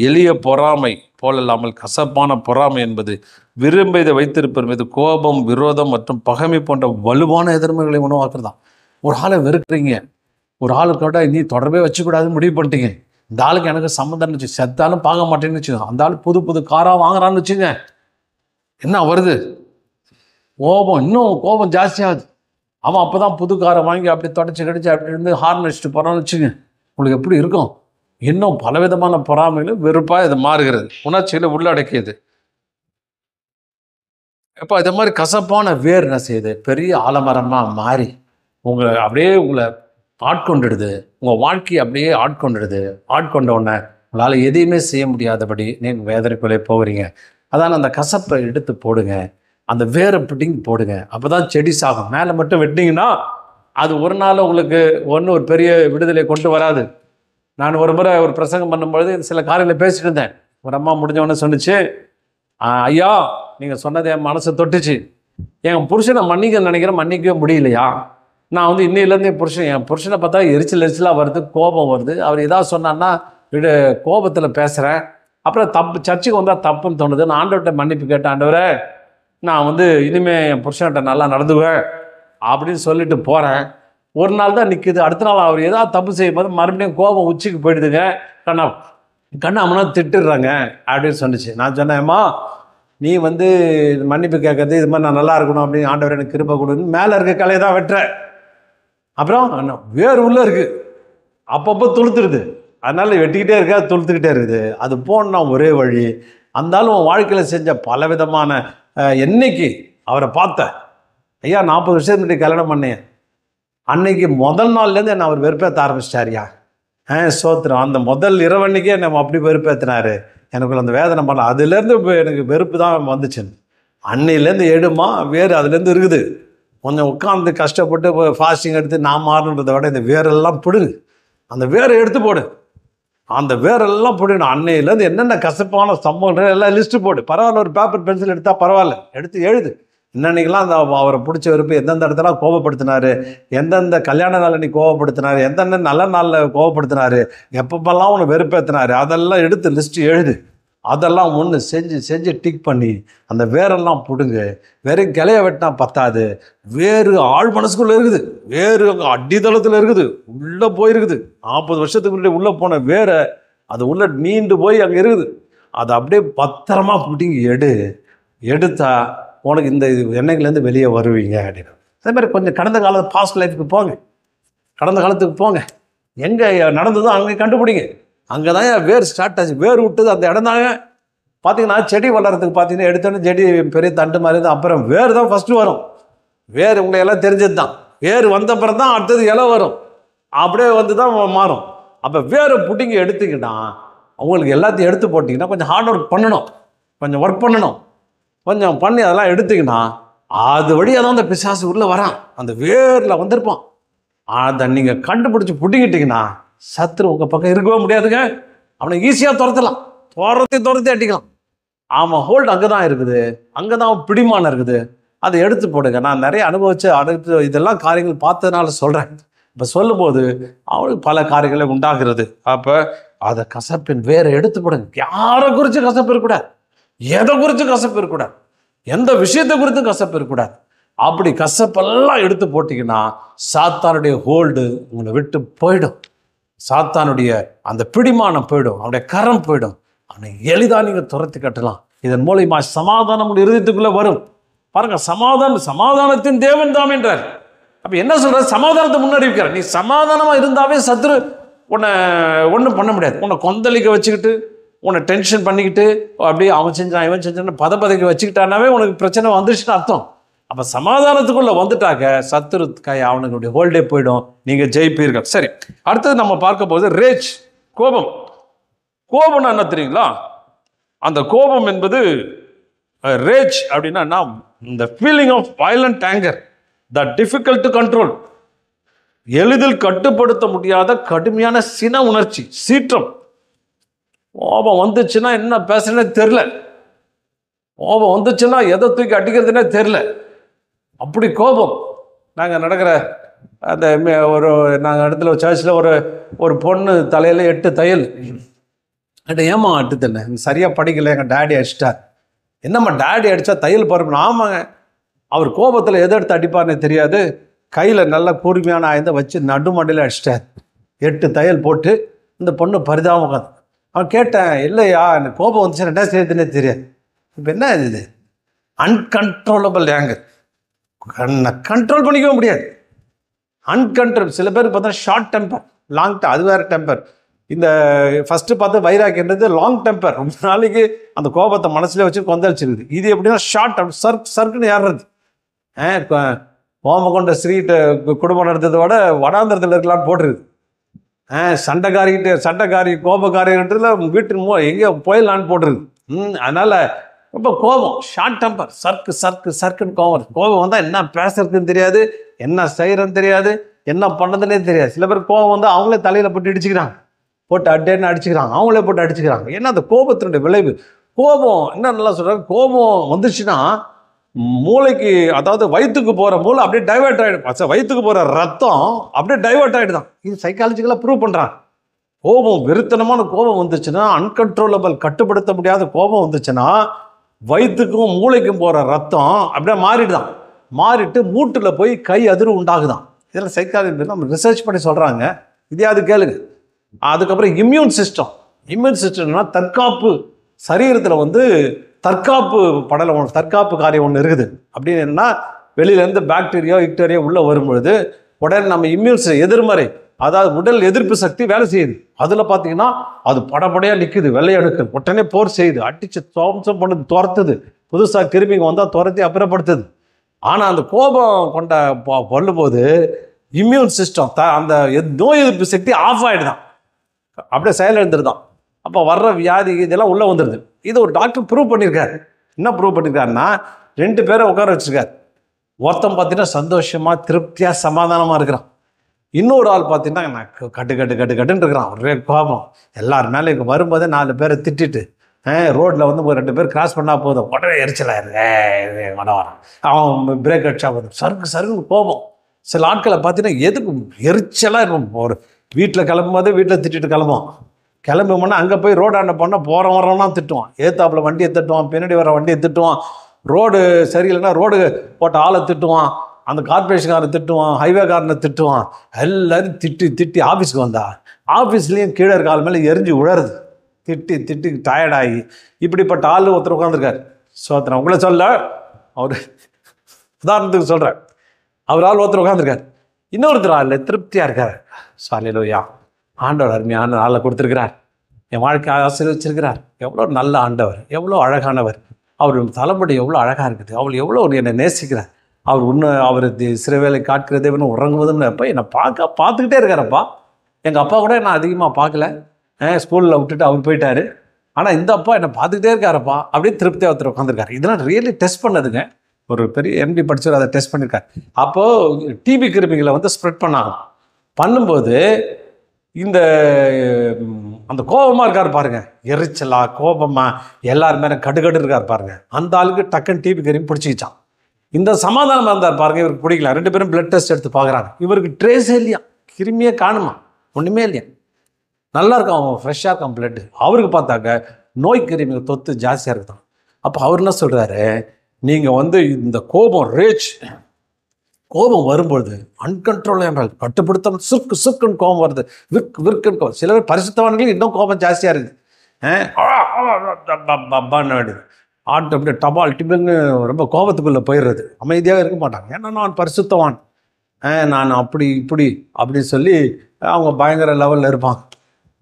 எளிய பொறாமை போலல்லாமல் கசப்பான பொறாமை என்பது விரும்பியதை வைத்திருப்பது மீது கோபம், விரோதம் மற்றும் பகைமை போன்ற வலுவான எதிர்மைகளை உணவாக்குறதான். ஒரு ஆளை வெறுக்கிறீங்க, ஒரு ஆளுக்கோட நீ தொடர்பே வச்சுக்கூடாதுன்னு முடிவு பண்ணிட்டீங்க, இந்த ஆளுக்கு எனக்கு சம்மந்தம் வச்சு செத்தாலும் பார்க்க மாட்டேன்னு வச்சுக்கோங்க, அந்த ஆள் புது காராக வாங்குறான்னு வச்சுங்க, என்ன வருது கோபம், இன்னும் கோபம் ஜாஸ்தியாகுது. அவன் அப்போ தான் புது காரை வாங்கி அப்படி தொடச்சி கடிச்சு அப்படி இருந்து ஹார்ன் அடிச்சுட்டு போகிறான்னு வச்சுங்க, உங்களுக்கு எப்படி இருக்கும்? இன்னும் பலவிதமான பொறாமைகளும் வெறுப்பாக இது மாறுகிறது, உணர்ச்சியில் உள்ளடக்கியது. இப்போ இது மாதிரி கசப்பான வேர் என்ன செய்யுது, பெரிய ஆலமரமாக மாறி உங்களை ஆட்கொண்டுடுது, உங்கள் வாழ்க்கையை அப்படியே ஆட்கொண்டுடுது. ஆட்கொண்ட உடனே உங்களால் எதையுமே செய்ய முடியாதபடி நீங்கள் வேதனைக்குள்ளே போகிறீங்க. அதான் அந்த கசப்பை எடுத்து போடுங்க, அந்த வேரை பிடிங்கி போடுங்க, அப்போ தான் செடி சாகும். மேலே மட்டும் வெட்டிங்கன்னா அது ஒரு நாள் உங்களுக்கு ஒரு பெரிய விடுதலை கொண்டு வராது. நான் ஒரு முறை ஒரு பிரசங்கம் பண்ணும்பொழுது சில காரியங்களை பேசிட்டு இருந்தேன். ஒரு அம்மா முடிஞ்சவொடனே சொன்னிச்சு, ஐயா நீங்கள் சொன்னது என் மனசை தொட்டுச்சு, என் புருஷனை மன்னிக்க நினைக்கிறேன், மன்னிக்கவே முடியலையா, நான் இன்னிலேருந்து என் புருஷனை பார்த்தா எரிச்சலாக வருது, கோபம் வருது, அவர் ஏதாவது சொன்னான்னா கோபத்தில் பேசுகிறேன், அப்புறம் சர்ச்சுக்கு வந்தால் தப்புன்னு தோணுது, நான் ஆண்டவர்கிட்ட மன்னிப்பு கேட்டேன், ஆண்டவரே நான் இனிமேல் என் புருஷன்கிட்ட நல்லா நடந்துவேன் அப்படின்னு சொல்லிட்டு போகிறேன். ஒரு நாள் தான் நிற்குது, அடுத்த நாள் அவர் ஏதாவது தப்பு செய்யும் போது மறுபடியும் கோபம் உச்சிக்கு போயிடுதுங்க, கண்ணாமனா திட்டுடுறாங்க அப்படின்னு சொன்னிச்சு. நான் சொன்னேம்மா, நீ மன்னிப்பு கேட்கறது இது மாதிரி நான் நல்லா இருக்கணும் அப்படின்னு ஆண்டவர் எனக்கு கிருபை கொடுன்னு மேலே இருக்க கலையை தான் வெட்டுறேன். அப்புறம் வேறு உள்ளே இருக்குது, அப்பப்போ துளுத்துடுது, அதனால் வெட்டிக்கிட்டே இருக்கா, துளுத்துக்கிட்டே இருக்குது. அது போனா ஒரே வழி. அந்தாலும் வாழ்க்கையில் செஞ்ச பலவிதமான என்னைக்கு அவரை பார்த்தேன், ஐயா 40 வருஷத்துக்கு முன்னாடி கல்யாணம் பண்ணேன், அன்னைக்கு முதல் நாள்லேருந்து என்னை அவர் வெறுப்பேற்ற ஆரம்பிச்சிட்டாரியா. சோத்திரம், அந்த முதல் இரவன்னைக்கே என்னை அப்படி வெறுப்பேற்றினாரு, எனக்குள்ள அந்த வேதனை பண்ணல. அதுலேருந்து இப்போ எனக்கு வெறுப்பு தான் வந்துச்சுன்னு. அன்னையிலேருந்து எடுமா வேறு அதுலேருந்து இருக்குது. கொஞ்சம் உட்காந்து கஷ்டப்பட்டு ஃபாஸ்டிங் எடுத்து நான் மாறணுன்றதை விட இந்த வேரெல்லாம் பிடுங்க, அந்த வேரை எடுத்து போடு. அந்த வேரெல்லாம் போடணும். அன்னையிலேருந்து என்னென்ன கசப்பான சம்பவங்கள் எல்லாம் லிஸ்ட்டு போடு. பரவாயில்ல, ஒரு பேப்பர் பென்சில் எடுத்தால் பரவாயில்ல, எடுத்து எழுது. இன்னன்னைக்கெல்லாம் அந்த அவரை பிடிச்ச விருப்பம் எந்தெந்த இடத்துல கோவப்படுத்தினாரு, எந்தெந்த கல்யாண நாள் அன்னைக்கு கோவப்படுத்தினாரு, எந்தெந்த நல்ல நாளில் கோவப்படுத்தினாரு, எப்பப்பெல்லாம் உன்னை வெறுப்பேற்றினாரு, அதெல்லாம் எடுத்து லிஸ்ட்டு எழுது. அதெல்லாம் ஒன்று செஞ்சு செஞ்சு டிக் பண்ணி அந்த வேரெல்லாம் பிடுங்க. வெறும் கிளைய வெட்டினா பத்தாது, வேறு ஆள் மனசுக்குள்ளே இருக்குது, வேறு அங்கே அடித்தளத்தில் இருக்குது, உள்ளே போயிருக்குது. 40 வருஷத்துக்கு முன்னாடி உள்ளே போன வேரை அது உள்ளே நீண்டு போய் அங்கே இருக்குது. அதை அப்படியே பத்திரமா பிடிங்கி எடுத்தா உனக்கு இந்த எண்ணெய்லேருந்து வெளியே வருவீங்க அப்படின்னு. அதே மாதிரி கொஞ்சம் கடந்த காலத்து பாஸ்ட் லைஃபுக்கு போங்க, கடந்த காலத்துக்கு போங்க, எங்கே நடந்ததோ அங்கே கண்டுபிடிங்க. அங்கே தான் வேர் ஸ்டார்ட் ஆச்சு, வேர் விட்டது அந்த இடம் தாங்க. பார்த்தீங்கன்னா செடி வளர்கிறதுக்கு பார்த்தீங்கன்னா எடுத்தோன்னே செடி பெரிய தண்டு மாதிரி தான், அப்புறம் வேர் தான் ஃபஸ்ட்டு வரும். வேர் உங்களை எல்லாம் தெரிஞ்சது தான். வேர் வந்த அப்புறம் தான் அடுத்தது இலை வரும், அப்படியே வந்து தான் மாறும். அப்போ வேரை பிடிங்கி எடுத்துக்கிட்டா அவங்களுக்கு எல்லாத்தையும் எடுத்து போட்டிங்கன்னா கொஞ்சம் ஹார்ட் ஒர்க் பண்ணணும், கொஞ்சம் ஒர்க் பண்ணணும், கொஞ்சம் பண்ணி அதெல்லாம் எடுத்துக்கினா அது வழியாக தான் அந்த பிசாசு உள்ளே வரான், அந்த வேரில் வந்திருப்பான். அதை நீங்கள் கண்டுபிடிச்சி பிடிங்கிட்டிங்கன்னா சத்துரு உங்கள் பக்கம் இருக்கவே முடியாதுங்க. அவனை ஈஸியாக துரத்தலாம், துரத்தி அடிக்கலாம். ஆமாம், ஹோல்டு அங்கே தான் இருக்குது, அங்கே தான் பிடிமானம் இருக்குது. அதை எடுத்து போடுங்க. நான் நிறைய அனுபவித்து இதெல்லாம் காரியங்கள் பார்த்ததுனால சொல்கிறேன். இப்போ சொல்லும்போது அவளுக்கு பல காரியங்களை உண்டாகிறது. அப்போ அதை கசப்பின் வேற எடுத்து போடுங்க. யாரை குறித்து கசப்பு இருக்கக்கூடாது, எதை குறித்து கசப்பு இருக்கக்கூடாது, எந்த விஷயத்தை குறித்து கசப்பு இருக்கக்கூடாது. அப்படி கசப்பெல்லாம் எடுத்து போட்டிங்கன்னா சாத்தானுடைய ஹோல்டு உங்களை விட்டு போயிடும், சாத்தானுடைய அந்த பிடிமானம் போயிடும், அவனுடைய கரம் போயிடும். அவனை எளிதாக நீங்கள் துரத்தி கட்டலாம். இதன் மூலமா சமாதானம் உங்கள் இருதயத்துக்குள்ளே வரும். பாருங்க, சமாதானத்தின் தேவன் தாம் என்றார். அப்போ என்ன சொல்கிறார்? சமாதானத்தை முன்னறிவிக்கிறார். நீ சமாதானமாக இருந்தாவே சத்துரு உன்னை ஒன்றும் பண்ண முடியாது. உன்னை கொந்தளிக்க வச்சுக்கிட்டு, உன்னை டென்ஷன் பண்ணிக்கிட்டு, அப்படியே அவன் செஞ்சான் இவன் செஞ்சான்னு பதப்பதைக்க வச்சுக்கிட்டானாவே உனக்கு பிரச்சனை வந்துச்சுன்னு அர்த்தம். அப்போ சமாதானத்துக்குள்ளே வந்துட்டாக்க சத்துரு அவனுடைய ஹோல்டே போயிடும், நீங்கள் ஜெயிப்பீர்கள். சரி, அடுத்தது நம்ம பார்க்க போது ரேஜ், கோபம். கோபம்னா என்ன தெரியுங்களா? அந்த கோபம் என்பது ரேஜ் அப்படின்னா இந்த feeling of violent anger, the difficult to control, எளிதில் கட்டுப்படுத்த முடியாத கடுமையான சின உணர்ச்சி, சீற்றம். கோபம் வந்துச்சுன்னா என்ன பேசுறேன்னே தெரில, கோபம் வந்துச்சுன்னா எதை தூக்கி அடிக்கிறதுனே தெரில, அப்படி கோபம். நாங்கள் நடக்கிற அந்த நாங்கள் இடத்துல சர்ச்சில் ஒரு பொண்ணு தலையில் 8 தையல். ஏமா 8 தண்ணே சரியாக படிக்கலை, எங்கள் டேடி அடிச்சிட்டார். என்னம்மா டேடி அடித்தா தையல் பரப்பணும்? ஆமாங்க, அவர் கோபத்தில் எதை எடுத்து அடிப்பார்னே தெரியாது, கையில் நல்லா கூர்மையான ஆயுத வச்சு நடுமண்டையில் அடிச்சிட்டார். 8 தையல் போட்டு இந்த பொண்ணு பரிதாபம் உட்காந்து. அவன் கேட்டேன், இல்லையா எனக்கு கோபம் வந்துச்சு என்ன செய்யுதுன்னே தெரியாது. இப்போ என்ன இது? அன்கண்ட்ரோலபிள் ஆங்கர், கண்ட்ரோல் பண்ணிக்கவே முடியாது. அன்கண்ட்ரோல். சில பேருக்கு பார்த்தா ஷார்ட் டெம்பர், லாங் அது வேறு டெம்பர். இந்த ஃபஸ்ட்டு பார்த்து வைராக்கின்றது லாங் டெம்பர், ரொம்ப நாளைக்கு அந்த கோபத்தை மனசுல வச்சு கொந்தளிச்சிருக்குது. இது எப்படின்னா ஷார்ட் டெம்பர், சர்க்குன்னு ஏறுறது. கோபம் கொண்ட ஸ்ரீட்டு குடும்பம் நடத்ததை விட வடாந்திரத்தில் இருக்கலான்னு போட்டுருது. சண்டைக்காரி கோபக்காரின்றதுல வீட்டு எங்கேயோ போயிடலான்னு போட்டுருது. அதனால் ரொம்ப கோபம், ஷார்ட் டெம்பர், சர்க்குன்னு கோபம் வந்தால் என்ன பேசுறதுன்னு தெரியாது, என்ன செய்கிறதுன்னு தெரியாது, என்ன பண்ணதுன்னே தெரியாது. சில பேர் கோபம் வந்து அவங்களே தலையில் போட்டு இடிச்சுக்கிறாங்க, போட்டு அட்டேன்னு அடிச்சுக்கிறாங்க, அவங்களே போட்டு அடிச்சுக்கிறாங்க. ஏன்னா அந்த கோபத்தினுடைய விளைவு. கோபம் என்ன நல்லா சொல்கிறாங்க, கோபம் வந்துச்சுன்னா மூளைக்கு, அதாவது வயிற்றுக்கு போகிற மூளை அப்படியே டைவெர்ட் ஆகிடும், வயிற்றுக்கு போகிற ரத்தம் அப்படியே டைவெர்ட் ஆகிடுதான். இது சைக்காலஜிக்கலாக ப்ரூவ் பண்ணுறாங்க. கோபம், வெறித்தனமான கோபம் வந்துச்சுன்னா, அன்கண்ட்ரோலபிள், கட்டுப்படுத்த முடியாத கோபம் வந்துச்சுன்னா வயிற்றுக்கும் மூளைக்கும் போகிற ரத்தம் அப்படியே மாறிடுதான். மாறிட்டு மூட்டில் போய் கை அதிர்வு உண்டாகுதான். இதெல்லாம் சைக்காலஜி நம்ம ரிசர்ச் பண்ணி சொல்கிறாங்க. இதையாவது கேளுங்க. அதுக்கப்புறம் இம்யூன் சிஸ்டம்னா தற்காப்பு, சரீரத்தில் வந்து தற்காப்பு படலம், தற்காப்பு காரியம் ஒன்று இருக்குது. அப்படின்னு என்னன்னா, வெளியிலேருந்து பாக்டீரியா உள்ளே வரும்பொழுது உடனே நம்ம இம்யூன் எதிர்மறை, அதாவது உடல் எதிர்ப்பு சக்தி வேலை செய்யுது. அதில் பார்த்தீங்கன்னா அது படப்படையாக நிற்குது, வெள்ளையணுக்கு உடனே போர் செய்யுது, அடித்து துவம்சம் பண்ணுது, துரத்துது, புதுசாக கிருமிங்க வந்தால் துரத்தி அப்புறப்படுத்துது. ஆனால் அந்த கோபம் கொண்ட கொள்ளும்போது இம்யூன் சிஸ்டம், அந்த நோய் எதிர்ப்பு சக்தி ஆஃப் ஆகிடுதான், அப்படியே செயலிழந்துருதான். அப்போ வர்ற வியாதி இதெல்லாம் உள்ளே வந்துடுது. இது ஒரு டாக்டர் ப்ரூவ் பண்ணியிருக்காரு. என்ன ப்ரூவ் பண்ணியிருக்காருன்னா, 2 பேரை உட்கார வச்சுருக்காரு. ஒருத்தன் பார்த்தீங்கன்னா சந்தோஷமாக திருப்தியாக சமாதானமாக இருக்கிறான், இன்னொரு ஆள் பார்த்தீங்கன்னா நான் கட்டுன்னு இருக்கிறான், ஒரே கோபம். எல்லார் மேலே இங்கே வரும்போதே 4 பேரை திட்டிட்டு ரோட்டில் வந்து ஒரு 2 பேர் கிராஸ் பண்ணால் போதும் உடனே எரிச்சலாயிருது வரான். அவன் பிரேக் அடிச்சா போதும் சருக்குன்னு கோபம். சில ஆட்களை பார்த்தீங்கன்னா எதுக்கு எரிச்சலாக இருக்கும். ஒரு வீட்டில் கிளம்பும்போதே வீட்டில் திட்டிட்டு கிளம்பும்போனா அங்கே போய் ரோடாண்ட போனால் போகிற வரவனா திட்டுவான், ஏத்தாப்புல வண்டியை திட்டுவான், பின்னாடி வர வண்டியை திட்டுவான், ரோடு சரியில்லைன்னா ரோடு போட்ட ஆளை திட்டுவான், அந்த கார்பரேஷன்காரனை திட்டுவான், ஹைவேக்காரனை திட்டுவான். எல்லாரும் திட்டி ஆஃபீஸ்க்கு வந்தா ஆஃபீஸ்லேயும் கீழே இருக்க ஆள் மேலே எரிஞ்சு உழருது. திட்டி டயர்டாகி இப்படிப்பட்ட ஆள் ஒருத்தர் உட்காந்துருக்காரு. சோத்திரம் உங்களை சொல்ல, அவர் உதாரணத்துக்கு சொல்கிறேன், அவர் ஆள் ஒருத்தர் உட்காந்துருக்காரு. இன்னொருத்தர் ஆள் திருப்தியாக இருக்கார். சாலையிலோயா ஆண்டவர் அருமையான ஆளை கொடுத்துருக்கிறார், என் வாழ்க்கையை ஆசீர்வதிச்சிருக்கிறார். எவ்வளோ நல்ல ஆண்டவர், எவ்வளோ அழகானவர், அவர் தலைமுடி எவ்வளோ அழகாக இருக்குது, அவள் எவ்வளோ என்னை நேசிக்கிறார், அவர் சிறு வேலை காட்கிறதே இன்னும் உறங்குவதுன்னு அப்போ என்னை பார்த்துக்கிட்டே இருக்காரப்பா. எங்கள் அப்பா கூட நான் அதிகமாக பார்க்கல, ஸ்கூலில் விட்டுட்டு அவர் போயிட்டார், ஆனால் இந்த அப்பா என்னை பார்த்துக்கிட்டே இருக்காரப்பா அப்படின்னு திருப்தியாக ஒருத்தர் உட்காந்துருக்காரு. இதெல்லாம் ரியலி டெஸ்ட் பண்ணதுங்க. ஒரு பெரிய எம்டி படிச்சவர் அதை டெஸ்ட் பண்ணியிருக்காரு. அப்போது டிபி கிருமிகளை வந்து ஸ்ப்ரெட் பண்ணும்போது இந்த அந்த கோபமாக இருக்கார் பாருங்க, எரிச்சலா கோபமாக எல்லார் மேலே கடுகடு இருக்கார் பாருங்க, அந்த ஆளுக்கு டக்குன்னு டிபி கிருமி பிடிச்சிக்கிச்சான். இந்த சமாதானமாக இருந்தார் பாருங்க, இவருக்கு பிடிக்கல. 2 பேரும் பிளட் டெஸ்ட் எடுத்து பார்க்குறாங்க, இவருக்கு ட்ரேஸே இல்லையா, கிருமியே காணுமா, ஒன்றுமே இல்லையா, நல்லா இருக்கான், அவன் ஃப்ரெஷ்ஷாக இருக்கான் பிளட்டு. அவருக்கு பார்த்தாக்க நோய் கிருமிகள் தொத்து ஜாஸ்தியாக இருக்குதான். அப்போ அவர் என்ன சொல்கிறாரு, நீங்கள் வந்து இந்த கோபம் வரும்பொழுது அன்கண்ட்ரோல் என்றால் கட்டுப்படுத்த சுக்குன்னு கோபம் வருது, விற்குன்னு கோபம். சில பேர் பரிசுத்தவான்கள் இன்னும் கோபம் ஜாஸ்தியாக இருக்குது, ஆட்டு அப்படியே டபால் டிபுன்னு ரொம்ப கோபத்துக்குள்ளே போயிடுறது, அமைதியாக இருக்க மாட்டாங்க. ஏன்னா நான் பரிசுத்தவான், நான் அப்படி இப்படி அப்படின்னு சொல்லி அவங்க பயங்கர லெவலில் இருப்பாங்க.